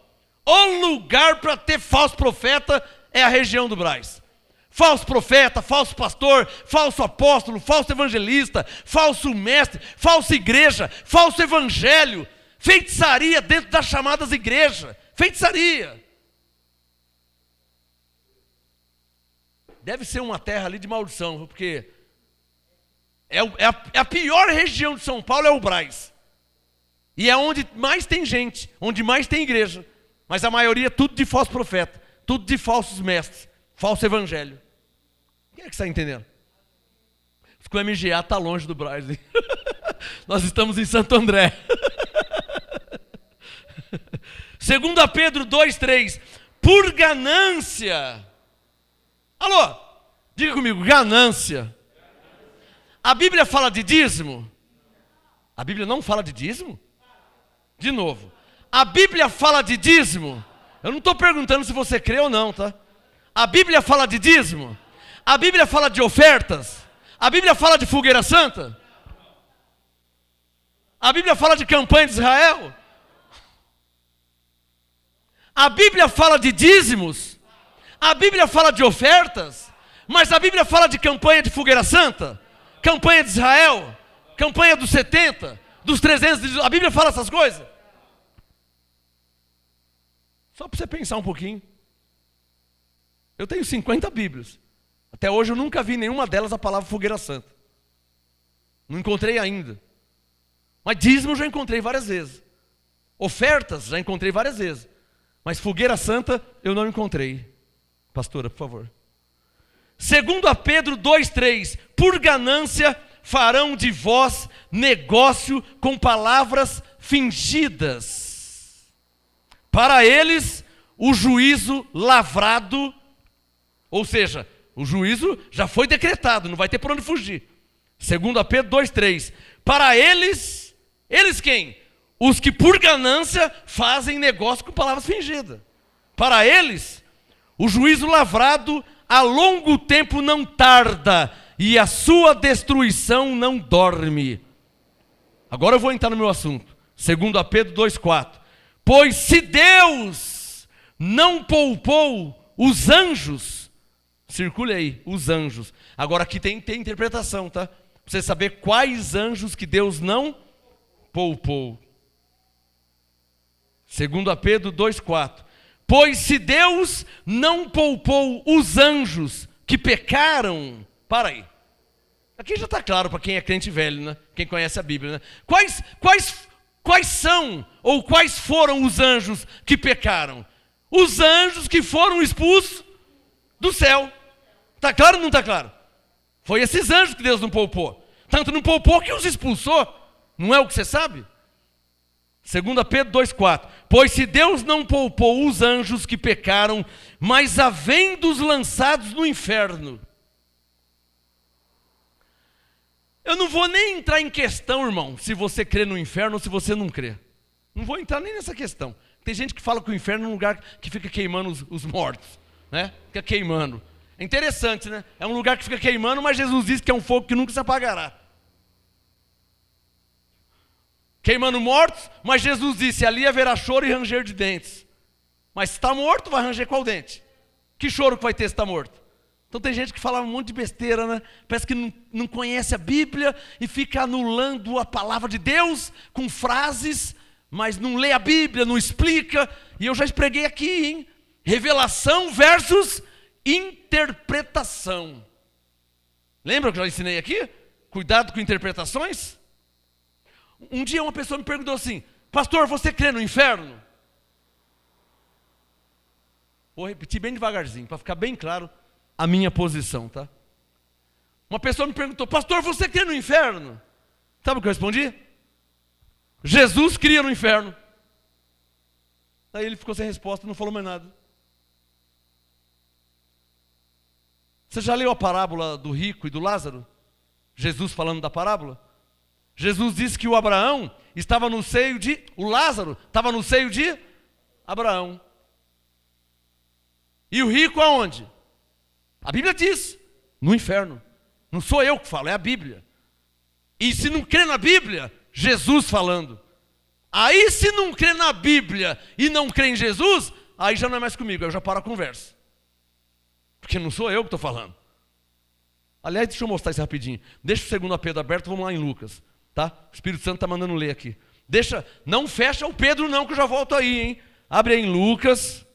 [SPEAKER 3] O lugar para ter falso profeta é a região do Brás. Falso profeta, falso pastor, falso apóstolo, falso evangelista, falso mestre, falsa igreja, falso evangelho, feitiçaria dentro das chamadas igrejas, feitiçaria. Deve ser uma terra ali de maldição, porque é a pior região de São Paulo é o Brás. E é onde mais tem gente, onde mais tem igreja. Mas a maioria tudo de falso profeta, tudo de falsos mestres, falso evangelho. Quem é que está entendendo? O MGA está longe do Brás. Nós estamos em Santo André. 2 Pedro 2:3. Por ganância. Alô, diga comigo, ganância. A Bíblia fala de dízimo? A Bíblia não fala de dízimo? De novo, a Bíblia fala de dízimo? Eu não estou perguntando se você crê ou não, tá? A Bíblia fala de dízimo? A Bíblia fala de ofertas? A Bíblia fala de fogueira santa? A Bíblia fala de campanha de Israel? A Bíblia fala de dízimos? A Bíblia fala de ofertas? Mas a Bíblia fala de campanha de fogueira santa? Campanha de Israel? Campanha dos 70? Dos 300? A Bíblia fala essas coisas? Só para você pensar um pouquinho. Eu tenho 50 Bíblias. Até hoje eu nunca vi nenhuma delas a palavra fogueira santa. Não encontrei ainda. Mas dízimo eu já encontrei várias vezes. Ofertas já encontrei várias vezes. Mas fogueira santa eu não encontrei. Pastora, por favor. 2 Pedro 2:3. Por ganância farão de vós negócio com palavras fingidas. Para eles o juízo lavrado, ou seja, o juízo já foi decretado, não vai ter por onde fugir. 2 Pedro 2:3. Para eles quem? Os que por ganância fazem negócio com palavras fingidas. Para eles, o juízo lavrado a longo tempo não tarda, e a sua destruição não dorme. Agora eu vou entrar no meu assunto. 2 Pedro 2:4. Pois se Deus não poupou os anjos, circule aí, os anjos. Agora aqui tem interpretação, tá? Pra você saber quais anjos que Deus não poupou. 2 Pedro 2:4. Pois se Deus não poupou os anjos que pecaram... Para aí. Aqui já está claro para quem é crente velho, né? Quem conhece a Bíblia, né? Quais são ou quais foram os anjos que pecaram? Os anjos que foram expulsos do céu. Está claro ou não está claro? Foi esses anjos que Deus não poupou. Tanto não poupou que os expulsou. Não é o que você sabe? 2 Pedro 2:4. Pois se Deus não poupou os anjos que pecaram, mas havendo-os lançados no inferno. Eu não vou nem entrar em questão, irmão, se você crê no inferno ou se você não crê. Não vou entrar nem nessa questão. Tem gente que fala que o inferno é um lugar que fica queimando os mortos, né? Fica queimando. É interessante, né? É um lugar que fica queimando, mas Jesus disse que é um fogo que nunca se apagará. Queimando mortos, mas Jesus disse, ali haverá choro e ranger de dentes. Mas se está morto, vai ranger qual dente? Que choro que vai ter se está morto? Então tem gente que fala um monte de besteira, né? Parece que não conhece a Bíblia e fica anulando a palavra de Deus com frases, mas não lê a Bíblia, não explica. E eu já preguei aqui, hein? Revelação versus interpretação. Lembra que eu já ensinei aqui? Cuidado com interpretações. Um dia uma pessoa me perguntou assim, pastor, você crê no inferno? Vou repetir bem devagarzinho, para ficar bem claro a minha posição, tá? Uma pessoa me perguntou, pastor, você crê no inferno? Sabe o que eu respondi? Jesus cria no inferno. Aí ele ficou sem resposta, não falou mais nada. Você já leu a parábola do rico e do Lázaro? Jesus falando da parábola? Jesus disse que o Abraão estava no seio de... O Lázaro estava no seio de Abraão. E o rico aonde? A Bíblia diz, no inferno. Não sou eu que falo, é a Bíblia. E se não crê na Bíblia, Jesus falando. Aí se não crê na Bíblia e não crê em Jesus, aí já não é mais comigo, eu já paro a conversa. Porque não sou eu que estou falando. Aliás, deixa eu mostrar isso rapidinho. Deixa o 2 Pedro aberto, vamos lá em Lucas. Tá? O Espírito Santo está mandando ler aqui. Não fecha o Pedro não, que eu já volto aí, hein? Abre aí em Lucas.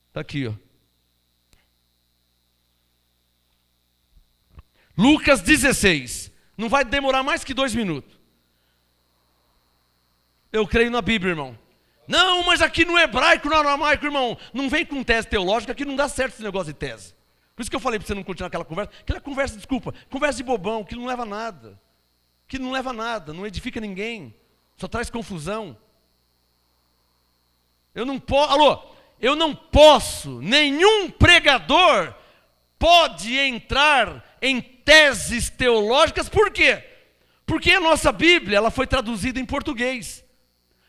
[SPEAKER 3] Está aqui, ó. Lucas 16. Não vai demorar mais que 2 minutos. Eu creio na Bíblia, irmão. Não, mas aqui no hebraico, no aramaico, irmão. Não vem com tese teológica, aqui não dá certo esse negócio de tese. Por isso que eu falei para você não continuar aquela conversa. Aquela conversa, desculpa, conversa de bobão, que não leva a nada. Que não leva a nada, não edifica ninguém. Só traz confusão. Eu não posso, nenhum pregador pode entrar em teses teológicas, por quê? Porque a nossa Bíblia, ela foi traduzida em português.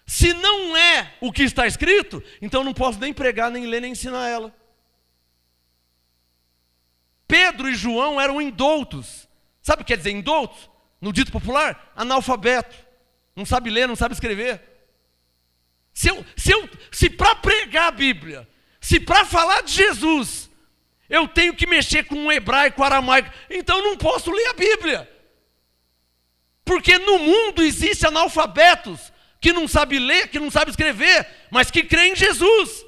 [SPEAKER 3] Se não é o que está escrito, então eu não posso nem pregar, nem ler, nem ensinar ela. Pedro e João eram indoutos. Sabe o que quer dizer indoutos? No dito popular, analfabeto. Não sabe ler, não sabe escrever. Se para pregar a Bíblia, se para falar de Jesus, eu tenho que mexer com o hebraico, o aramaico, então eu não posso ler a Bíblia. Porque no mundo existem analfabetos que não sabem ler, que não sabem escrever, mas que creem em Jesus.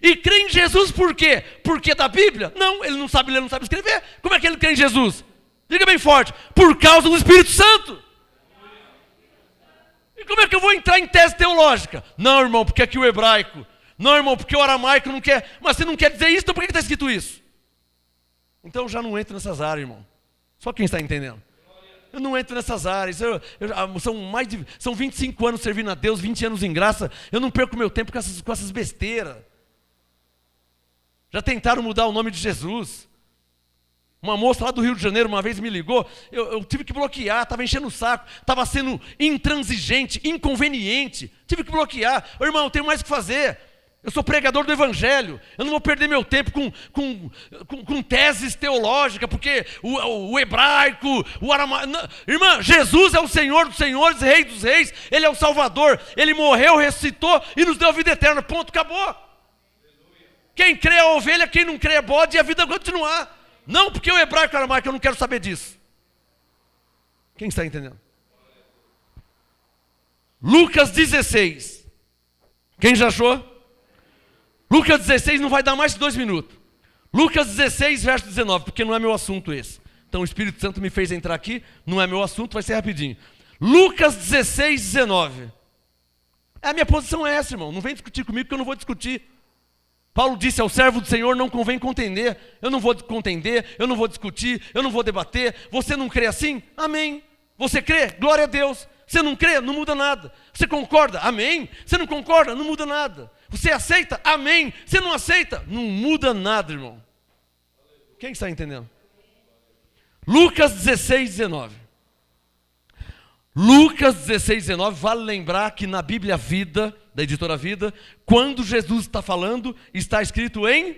[SPEAKER 3] E creem em Jesus por quê? Porque da Bíblia? Não, ele não sabe ler, não sabe escrever. Como é que ele crê em Jesus? Diga bem forte, por causa do Espírito Santo. E como é que eu vou entrar em tese teológica? Não, irmão, porque aqui o hebraico. Não, irmão, porque o aramaico não quer. Mas você não quer dizer isso, então por que está escrito isso? Então eu já não entro nessas áreas, irmão. Só quem está entendendo. Eu não entro nessas áreas. São 25 anos servindo a Deus, 20 anos em graça. Eu não perco meu tempo com essas besteiras. Já tentaram mudar o nome de Jesus. Uma moça lá do Rio de Janeiro uma vez me ligou, eu tive que bloquear, estava enchendo o saco, estava sendo intransigente, inconveniente, tive que bloquear. Ô, irmão, eu tenho mais o que fazer, eu sou pregador do Evangelho, eu não vou perder meu tempo com teses teológicas, porque o hebraico, o aramaico... Irmã, Jesus é o Senhor dos senhores, Rei dos reis, Ele é o Salvador, Ele morreu, ressuscitou e nos deu a vida eterna, ponto, acabou. Quem crê é ovelha, quem não crê é bode e a vida vai continuar. Não, porque o hebraico e o aramaico, eu não quero saber disso. Quem está entendendo? Lucas 16. Quem já achou? Lucas 16 não vai dar mais de 2 minutos. Lucas 16, verso 19, porque não é meu assunto esse. Então o Espírito Santo me fez entrar aqui, não é meu assunto, vai ser rapidinho. Lucas 16, 19. A minha posição é essa, irmão. Não vem discutir comigo, porque eu não vou discutir. Paulo disse ao servo do Senhor, não convém contender. Eu não vou contender, eu não vou discutir, eu não vou debater. Você não crê assim? Amém. Você crê? Glória a Deus. Você não crê? Não muda nada. Você concorda? Amém. Você não concorda? Não muda nada. Você aceita? Amém. Você não aceita? Não muda nada, irmão. Quem está entendendo? Lucas 16, 19. Lucas 16, 19, vale lembrar que na Bíblia Vida, da editora Vida, quando Jesus está falando, está escrito em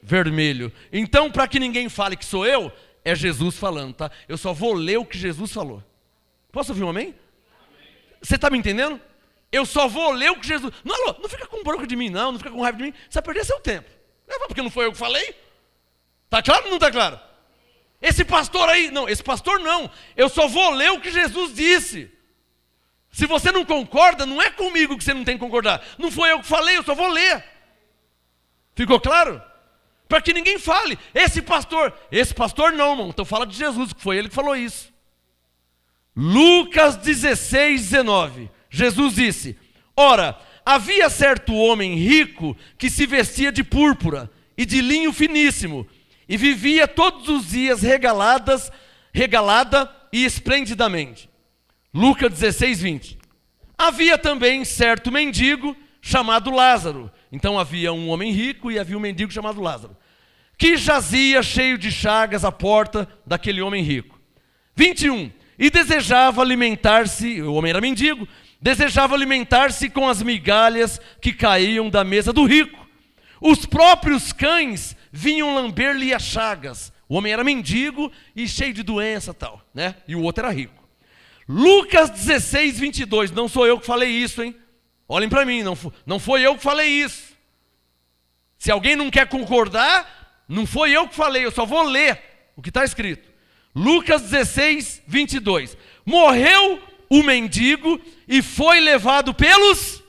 [SPEAKER 3] vermelho. Então, para que ninguém fale que sou eu, é Jesus falando, tá? Eu só vou ler o que Jesus falou. Posso ouvir um amém? Você está me entendendo? Eu só vou ler o que Jesus... Não fica com bronca de mim, não fica com raiva de mim. Você vai perder seu tempo. Porque não foi eu que falei? Tá claro ou não está claro? Esse pastor aí, não, esse pastor não. Eu só vou ler o que Jesus disse. Se você não concorda, não é comigo que você não tem que concordar. Não foi eu que falei, eu só vou ler. Ficou claro? Para que ninguém fale, esse pastor não, irmão. Então fala de Jesus, que foi ele que falou isso. Lucas 16, 19. Jesus disse: ora, havia certo homem rico que se vestia de púrpura e de linho finíssimo, e vivia todos os dias regalada e esplendidamente. Lucas 16, 20. Havia também certo mendigo chamado Lázaro. Então havia um homem rico e havia um mendigo chamado Lázaro, que jazia cheio de chagas à porta daquele homem rico. 21. E desejava alimentar-se, o homem era mendigo, desejava alimentar-se com as migalhas que caíam da mesa do rico. Os próprios cães vinham lamber-lhe as chagas. O homem era mendigo e cheio de doença e tal, né? E o outro era rico. Lucas 16, 22. Não sou eu que falei isso, hein? Olhem para mim, não foi eu que falei isso. Se alguém não quer concordar, não foi eu que falei, eu só vou ler o que está escrito. Lucas 16, 22. Morreu o mendigo e foi levado pelos...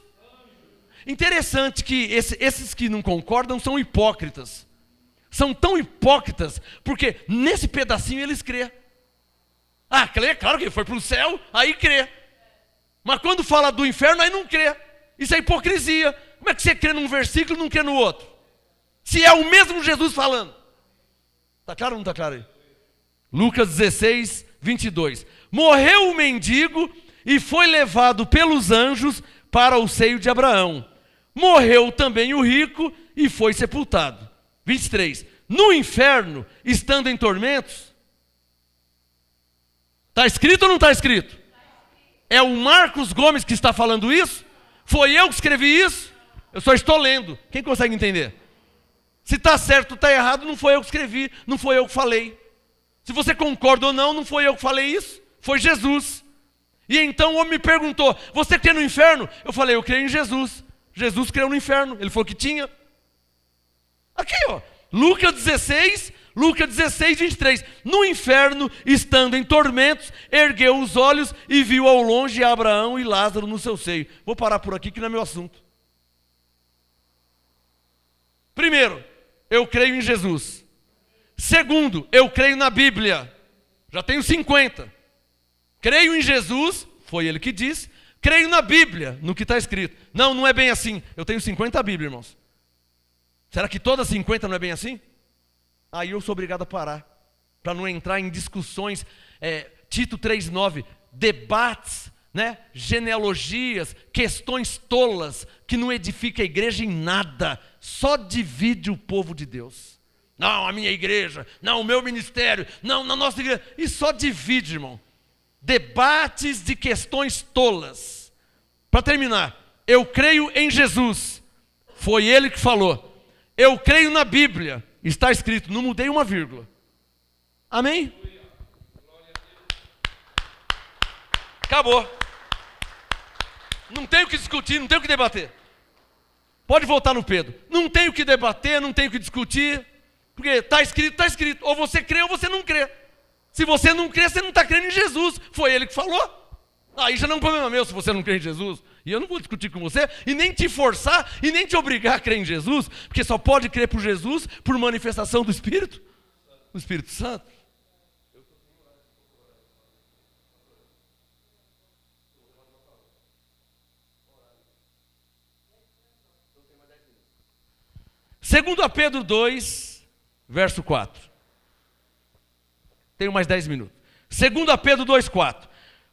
[SPEAKER 3] Interessante que esses que não concordam são hipócritas. São tão hipócritas, porque nesse pedacinho eles crê. Crê, claro que ele foi para o céu, aí crê. Mas quando fala do inferno, aí não crê. Isso é hipocrisia. Como é que você crê num versículo e não crê no outro? Se é o mesmo Jesus falando. Está claro ou não está claro aí? Lucas 16, 22. Morreu o mendigo e foi levado pelos anjos para o seio de Abraão. Morreu também o rico e foi sepultado. 23. No inferno, estando em tormentos. Está escrito ou não está escrito? É o Marcos Gomes que está falando isso? Foi eu que escrevi isso? Eu só estou lendo. Quem consegue entender? Se está certo ou está errado, não foi eu que escrevi, não foi eu que falei. Se você concorda ou não, não foi eu que falei isso, foi Jesus. E então o homem me perguntou: você crê no inferno? Eu falei: eu creio em Jesus. Jesus creu no inferno, ele falou que tinha. Aqui, ó, Lucas 16, 23. No inferno, estando em tormentos, ergueu os olhos e viu ao longe Abraão e Lázaro no seu seio. Vou parar por aqui que não é meu assunto. Primeiro, eu creio em Jesus. Segundo, eu creio na Bíblia. Já tenho 50. Creio em Jesus, foi ele que disse. Creio na Bíblia, no que está escrito. Não é bem assim. Eu tenho 50 Bíblias, irmãos. Será que todas 50 não é bem assim? Aí eu sou obrigado a parar, para não entrar em discussões. Tito 3,9, debates, né? Genealogias, questões tolas, que não edifica a igreja em nada, só divide o povo de Deus. Não, a minha igreja, não, o meu ministério, não, na nossa igreja. E só divide, irmão. Debates de questões tolas. Para terminar, eu creio em Jesus. Foi ele que falou. Eu creio na Bíblia. Está escrito, não mudei uma vírgula. Amém? Acabou. Não tem o que discutir, não tem o que debater. Pode voltar no Pedro. Não tem o que debater, não tem o que discutir. Porque está escrito, está escrito. Ou você crê ou você não crê. Se você não crê, você não está crendo em Jesus. Foi ele que falou. Aí já não é um problema meu se você não crê em Jesus. E eu não vou discutir com você, e nem te forçar, e nem te obrigar a crer em Jesus, porque só pode crer por Jesus por manifestação do Espírito. Do Espírito Santo. Segundo a Pedro 2, verso 4. Tenho mais 10 minutos. Segundo a Pedro 2,4.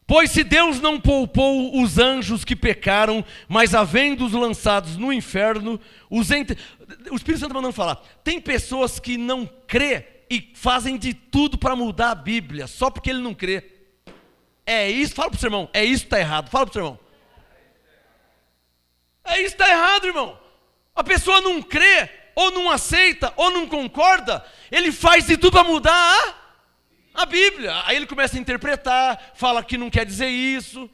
[SPEAKER 3] Pois se Deus não poupou os anjos que pecaram, mas havendo-os lançados no inferno, o Espírito Santo está mandando falar. Tem pessoas que não crê e fazem de tudo para mudar a Bíblia, só porque ele não crê. É isso, fala pro seu irmão, é isso que está errado. Fala pro seu irmão. É isso que está errado, irmão. A pessoa não crê, ou não aceita, ou não concorda, ele faz de tudo para mudar a Bíblia. Aí ele começa a interpretar, fala que não quer dizer isso.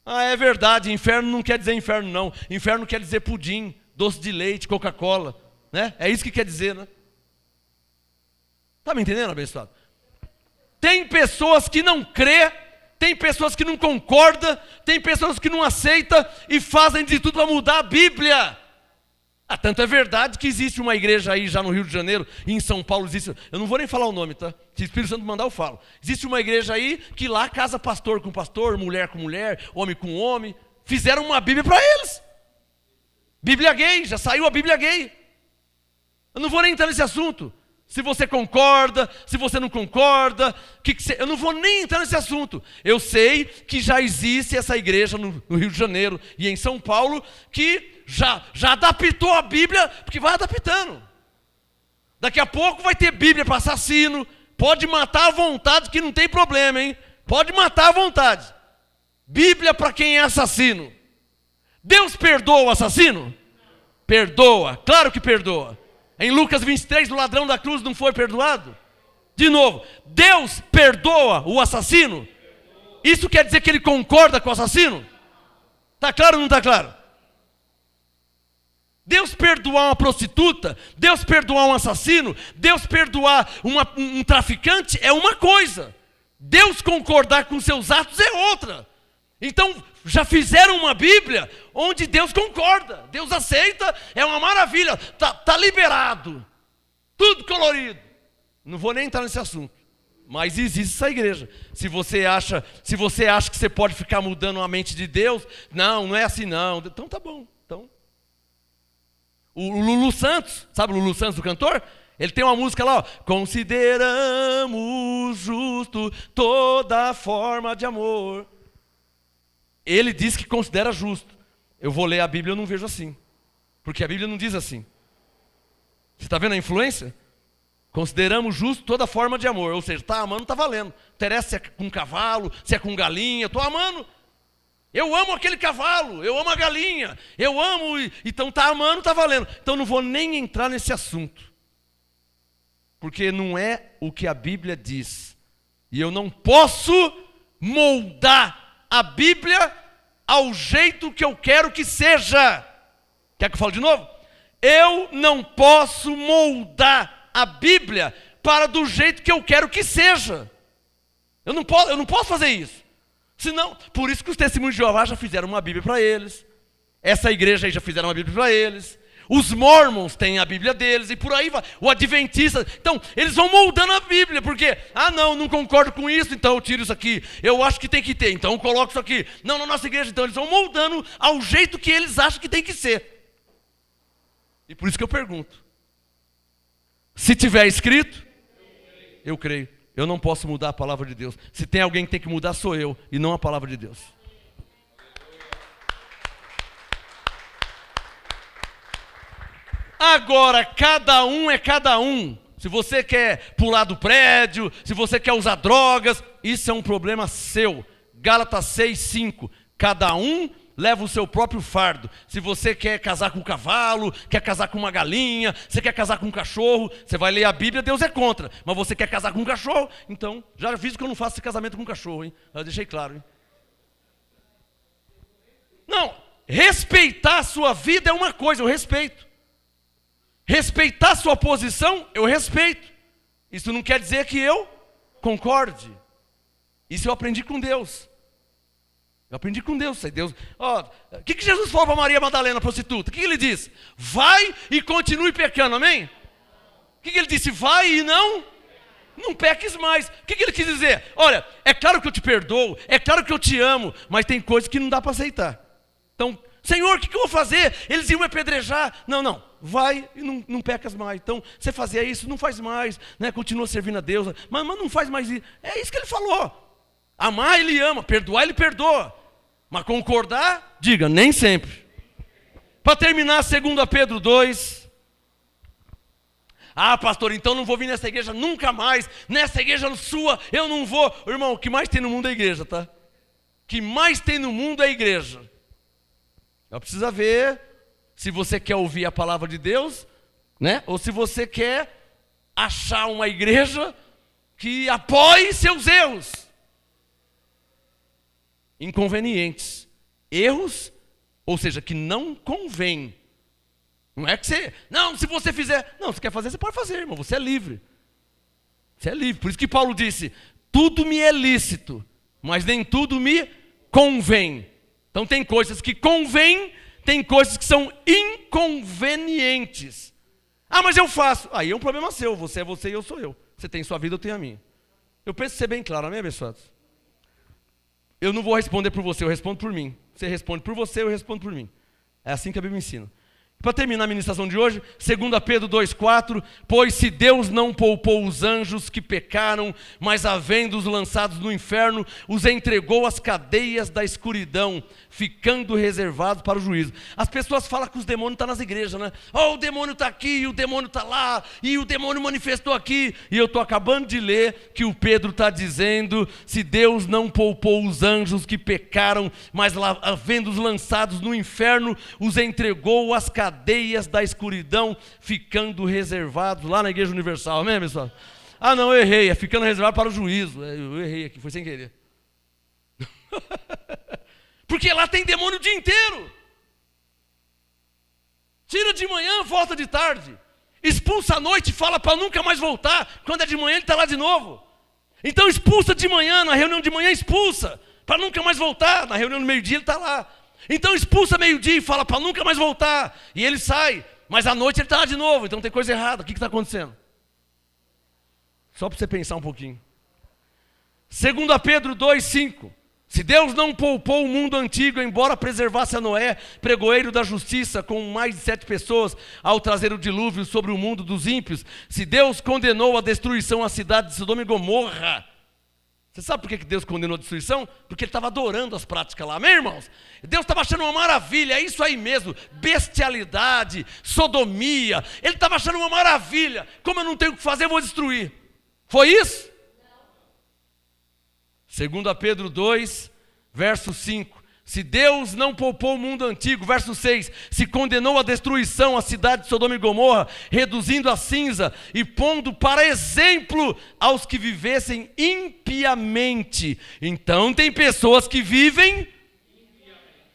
[SPEAKER 3] É verdade, inferno não quer dizer inferno não. Inferno quer dizer pudim, doce de leite, Coca-Cola, né? É isso que quer dizer, né? Tá me entendendo, abençoado? Tem pessoas que não crê, tem pessoas que não concordam, tem pessoas que não aceitam e fazem de tudo para mudar a Bíblia. Tanto é verdade que existe uma igreja aí já no Rio de Janeiro, e em São Paulo existe, eu não vou nem falar o nome, tá? Se o Espírito Santo mandar eu falo. Existe uma igreja aí que lá casa pastor com pastor, mulher com mulher, homem com homem. Fizeram uma Bíblia para eles. Bíblia gay, já saiu a Bíblia gay. Eu não vou nem entrar nesse assunto. Se você concorda, se você não concorda, eu não vou nem entrar nesse assunto. Eu sei que já existe essa igreja no Rio de Janeiro e em São Paulo que já adaptou a Bíblia, porque vai adaptando. Daqui a pouco vai ter Bíblia para assassino, pode matar à vontade que não tem problema, hein? Pode matar à vontade. Bíblia para quem é assassino. Deus perdoa o assassino? Perdoa, claro que perdoa. Em Lucas 23, o ladrão da cruz não foi perdoado? De novo, Deus perdoa o assassino? Isso quer dizer que ele concorda com o assassino? Está claro ou não está claro? Deus perdoar uma prostituta, Deus perdoar um assassino, Deus perdoar um traficante é uma coisa. Deus concordar com seus atos é outra. Então, já fizeram uma Bíblia onde Deus concorda, Deus aceita, é uma maravilha, tá liberado, tudo colorido. Não vou nem entrar nesse assunto, mas existe essa igreja. Se você acha que você pode ficar mudando a mente de Deus, não é assim não, então tá bom. Então, o Lulu Santos, sabe o Lulu Santos, o cantor? Ele tem uma música lá, ó, consideramos justo toda forma de amor. Ele diz que considera justo. Eu vou ler a Bíblia e eu não vejo assim. Porque a Bíblia não diz assim. Você está vendo a influência? Consideramos justo toda forma de amor. Ou seja, está amando, está valendo. Não interessa se é com cavalo, se é com galinha. Estou amando. Eu amo aquele cavalo, eu amo a galinha. Eu amo, então está amando, está valendo. Então não vou nem entrar nesse assunto. Porque não é o que a Bíblia diz. E eu não posso moldar a Bíblia ao jeito que eu quero que seja. Quer que eu fale de novo? Eu não posso moldar a Bíblia para do jeito que eu quero que seja. Eu não posso fazer isso. Senão, por isso que os testemunhos de Jeová já fizeram uma Bíblia para eles. Essa igreja aí já fizeram uma Bíblia para eles. Os mormons têm a Bíblia deles e por aí vai. O adventista. Então, eles vão moldando a Bíblia. Porque, não concordo com isso, então eu tiro isso aqui. Eu acho que tem que ter, então eu coloco isso aqui. Não, na nossa igreja, então eles vão moldando ao jeito que eles acham que tem que ser. E por isso que eu pergunto. Se tiver escrito, eu creio. Eu não posso mudar a palavra de Deus. Se tem alguém que tem que mudar, sou eu e não a palavra de Deus. Agora, cada um é cada um. Se você quer pular do prédio, se você quer usar drogas, isso é um problema seu. Gálatas 6:5. Cada um leva o seu próprio fardo. Se você quer casar com um cavalo, quer casar com uma galinha, você quer casar com um cachorro, você vai ler a Bíblia, Deus é contra. Mas você quer casar com um cachorro, então, já aviso que eu não faço esse casamento com um cachorro, hein? Já deixei claro, hein? Não, respeitar a sua vida é uma coisa, eu respeito. Respeitar a sua posição, eu respeito. Isso não quer dizer que eu concorde. Isso eu aprendi com Deus. Eu aprendi com Deus. O que Jesus falou para Maria Madalena, prostituta? O que ele disse? Vai e continue pecando, amém? O que ele disse? Vai e não peques mais. O que ele quis dizer? Olha, é claro que eu te perdoo, é claro que eu te amo, mas tem coisas que não dá para aceitar. Então, Senhor, o que eu vou fazer? Eles iam me apedrejar. Não, vai e não pecas mais. Então, você fazia isso, não faz mais, né? Continua servindo a Deus, mas não faz mais isso. É isso que ele falou. Amar, ele ama, perdoar, ele perdoa. Mas concordar, diga, nem sempre. Para terminar, 2 Pedro 2. Ah, pastor, então não vou vir nessa igreja nunca mais. Nessa igreja sua eu não vou. Irmão, o que mais tem no mundo é a igreja, tá? O que mais tem no mundo é a igreja. Ela precisa ver se você quer ouvir a palavra de Deus, né? Ou se você quer achar uma igreja que apoie seus erros. Inconvenientes. Erros, ou seja, que não convém. Não é que você... Não, se você fizer... Não, se quer fazer, você pode fazer, irmão. Você é livre. Você é livre. Por isso que Paulo disse, tudo me é lícito, mas nem tudo me convém. Então tem coisas que convêm, tem coisas que são inconvenientes. Ah, mas eu faço. Aí é um problema seu. Você é você e eu sou eu. Você tem sua vida, eu tenho a minha. Eu penso ser bem claro, amém, abençoados? Eu não vou responder por você, eu respondo por mim. Você responde por você, eu respondo por mim. É assim que a Bíblia ensina. Para terminar a ministração de hoje, 2 Pedro 2,4, pois se Deus não poupou os anjos que pecaram, mas havendo-os lançados no inferno, os entregou às cadeias da escuridão, ficando reservados para o juízo. As pessoas falam que os demônios estão nas igrejas, né? Oh, o demônio está aqui, e o demônio está lá, e o demônio manifestou aqui. E eu estou acabando de ler que o Pedro está dizendo, se Deus não poupou os anjos que pecaram, mas havendo-os lançados no inferno, os entregou às cadeias da escuridão, ficando reservados lá na Igreja Universal, amém, pessoal? Ah, não, eu errei, é ficando reservado para o juízo. Eu errei aqui, foi sem querer. Porque lá tem demônio o dia inteiro. Tira de manhã, volta de tarde. Expulsa à noite e fala para nunca mais voltar. Quando é de manhã, ele está lá de novo. Então expulsa de manhã, na reunião de manhã expulsa, para nunca mais voltar. Na reunião do meio-dia ele está lá. Então expulsa meio-dia e fala para nunca mais voltar. E ele sai, mas à noite ele está lá de novo. Então tem coisa errada, o que está acontecendo? Só para você pensar um pouquinho. 2 Pedro 2,5. Se Deus não poupou o mundo antigo, embora preservasse a Noé, pregoeiro da justiça, com mais de 7 pessoas, ao trazer o dilúvio sobre o mundo dos ímpios, se Deus condenou a destruição à cidade de Sodoma e Gomorra, você sabe por que Deus condenou a destruição? Porque ele estava adorando as práticas lá, amém, irmãos? Deus estava achando uma maravilha, é isso aí mesmo, bestialidade, sodomia, ele estava achando uma maravilha, como eu não tenho o que fazer, eu vou destruir. Foi isso? 2 Pedro 2, verso 5, se Deus não poupou o mundo antigo, verso 6, se condenou à destruição a cidade de Sodoma e Gomorra, reduzindo a cinza e pondo para exemplo aos que vivessem impiamente. Então tem pessoas que vivem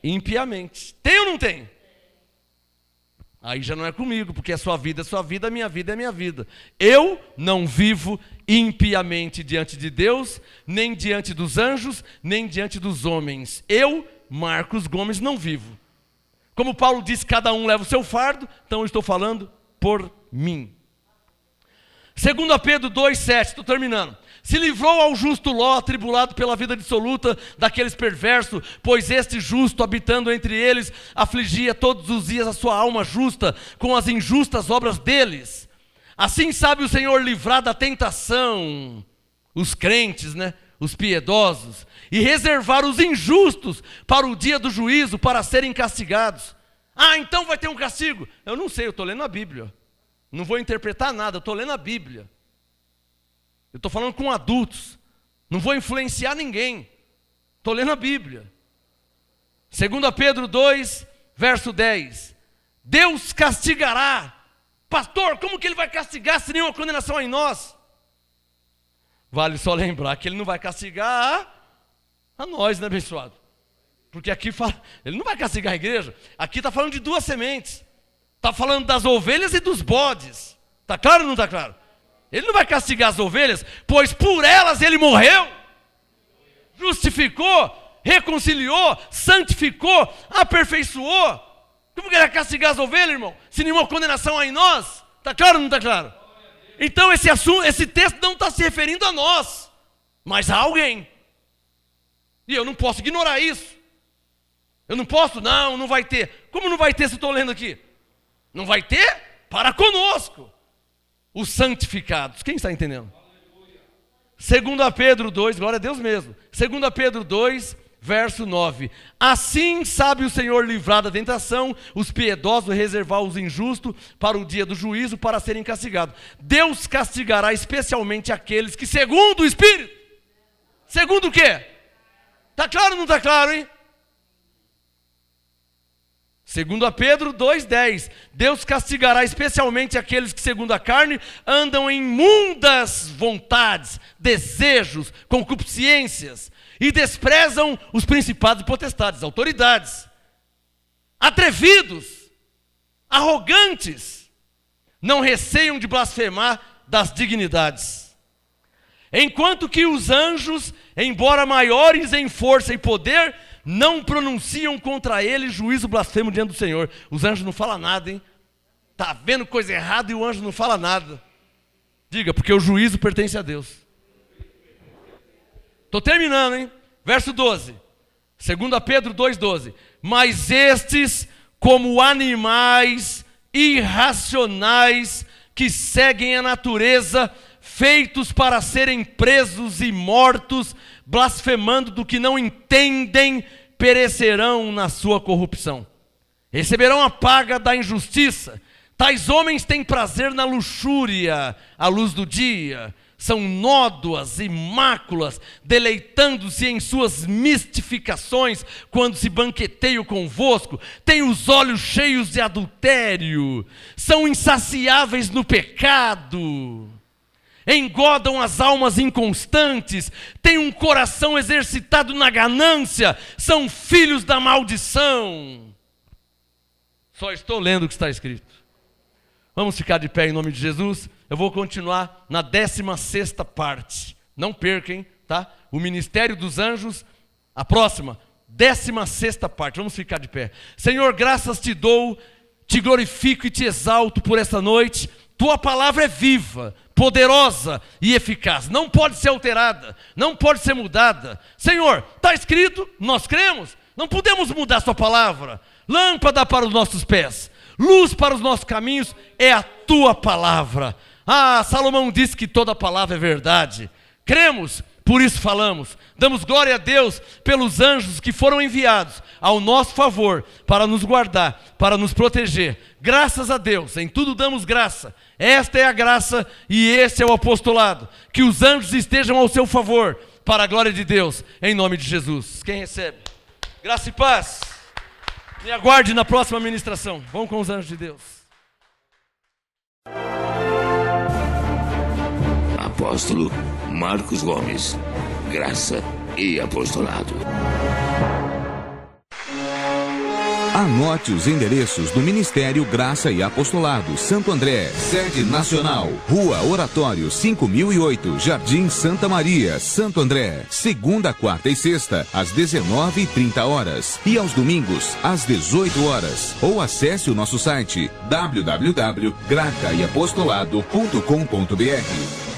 [SPEAKER 3] impiamente. Tem ou não tem? Aí já não é comigo, porque a sua vida, a minha vida é minha vida. Eu não vivo impiamente diante de Deus, nem diante dos anjos, nem diante dos homens. Eu, Marcos Gomes, não vivo. Como Paulo disse, cada um leva o seu fardo, então eu estou falando por mim. 2 Pedro 2,7, estou terminando. Se livrou ao justo Ló, atribulado pela vida dissoluta daqueles perversos, pois este justo, habitando entre eles, afligia todos os dias a sua alma justa, com as injustas obras deles. Assim sabe o Senhor livrar da tentação, os crentes, né? Os piedosos, e reservar os injustos para o dia do juízo, para serem castigados. Ah, então vai ter um castigo? Eu não sei, eu estou lendo a Bíblia. Não vou interpretar nada, eu estou lendo a Bíblia. Eu estou falando com adultos, não vou influenciar ninguém. Estou lendo a Bíblia. 2 Pedro 2, verso 10. Deus castigará. Pastor, como que ele vai castigar se nenhuma condenação há em nós? Vale só lembrar que ele não vai castigar a nós, né, abençoado? Porque aqui fala, ele não vai castigar a igreja. Aqui está falando de 2 sementes. Está falando das ovelhas e dos bodes. Está claro ou não está claro? Ele não vai castigar as ovelhas, pois por elas ele morreu, justificou, reconciliou, santificou, aperfeiçoou. Como que ele vai castigar as ovelhas, irmão? Se nenhuma condenação há em nós. Está claro ou não está claro? Então esse texto não está se referindo a nós, mas a alguém. E eu não posso ignorar isso. Eu não posso, não vai ter. Como não vai ter se eu estou lendo aqui? Não vai ter para conosco. Os santificados, quem está entendendo? 2 Pedro 2, glória a Deus mesmo. 2 Pedro 2, verso 9. Assim sabe o Senhor livrar da tentação, os piedosos reservar os injustos para o dia do juízo, para serem castigados. Deus castigará especialmente aqueles que segundo o Espírito. Segundo o quê? Está claro ou não está claro, hein? Segundo a Pedro 2,10, Deus castigará especialmente aqueles que, segundo a carne, andam em imundas vontades, desejos, concupiscências, e desprezam os principados e potestades, autoridades, atrevidos, arrogantes, não receiam de blasfemar das dignidades. Enquanto que os anjos, embora maiores em força e poder, não pronunciam contra ele juízo blasfemo diante do Senhor. Os anjos não falam nada, hein? Está vendo coisa errada e o anjo não fala nada. Diga, porque o juízo pertence a Deus. Estou terminando, hein? Verso 12. 2 Pedro 2,12. Mas estes, como animais irracionais que seguem a natureza, feitos para serem presos e mortos, blasfemando do que não entendem, perecerão na sua corrupção. Receberão a paga da injustiça. Tais homens têm prazer na luxúria, à luz do dia. São nódoas e máculas, deleitando-se em suas mistificações, quando se banqueteiam convosco. Têm os olhos cheios de adultério. São insaciáveis no pecado. Engodam as almas inconstantes, têm um coração exercitado na ganância, são filhos da maldição. Só estou lendo o que está escrito. Vamos ficar de pé em nome de Jesus? Eu vou continuar na 16ª parte. Não percam, tá? O ministério dos anjos, a próxima, 16ª parte. Vamos ficar de pé. Senhor, graças te dou, te glorifico e te exalto por esta noite. Tua palavra é viva, poderosa e eficaz. Não pode ser alterada, não pode ser mudada. Senhor, está escrito, nós cremos. Não podemos mudar sua palavra. Lâmpada para os nossos pés, luz para os nossos caminhos é a tua palavra. Ah, Salomão disse que toda palavra é verdade. Cremos, por isso falamos. Damos glória a Deus pelos anjos que foram enviados ao nosso favor para nos guardar, para nos proteger. Graças a Deus, em tudo damos graça. Esta é a graça e esse é o apostolado. Que os anjos estejam ao seu favor, para a glória de Deus, em nome de Jesus. Quem recebe? Graça e paz. Me aguarde na próxima ministração. Vamos com os anjos de Deus.
[SPEAKER 1] Apóstolo Marcos Gomes, graça e apostolado.
[SPEAKER 2] Anote os endereços do Ministério Graça e Apostolado Santo André, sede nacional, Rua Oratório 5008, Jardim Santa Maria, Santo André, segunda, quarta e sexta, às 19h30 e aos domingos, às 18 horas. Ou acesse o nosso site www.gracaiapostolado.com.br.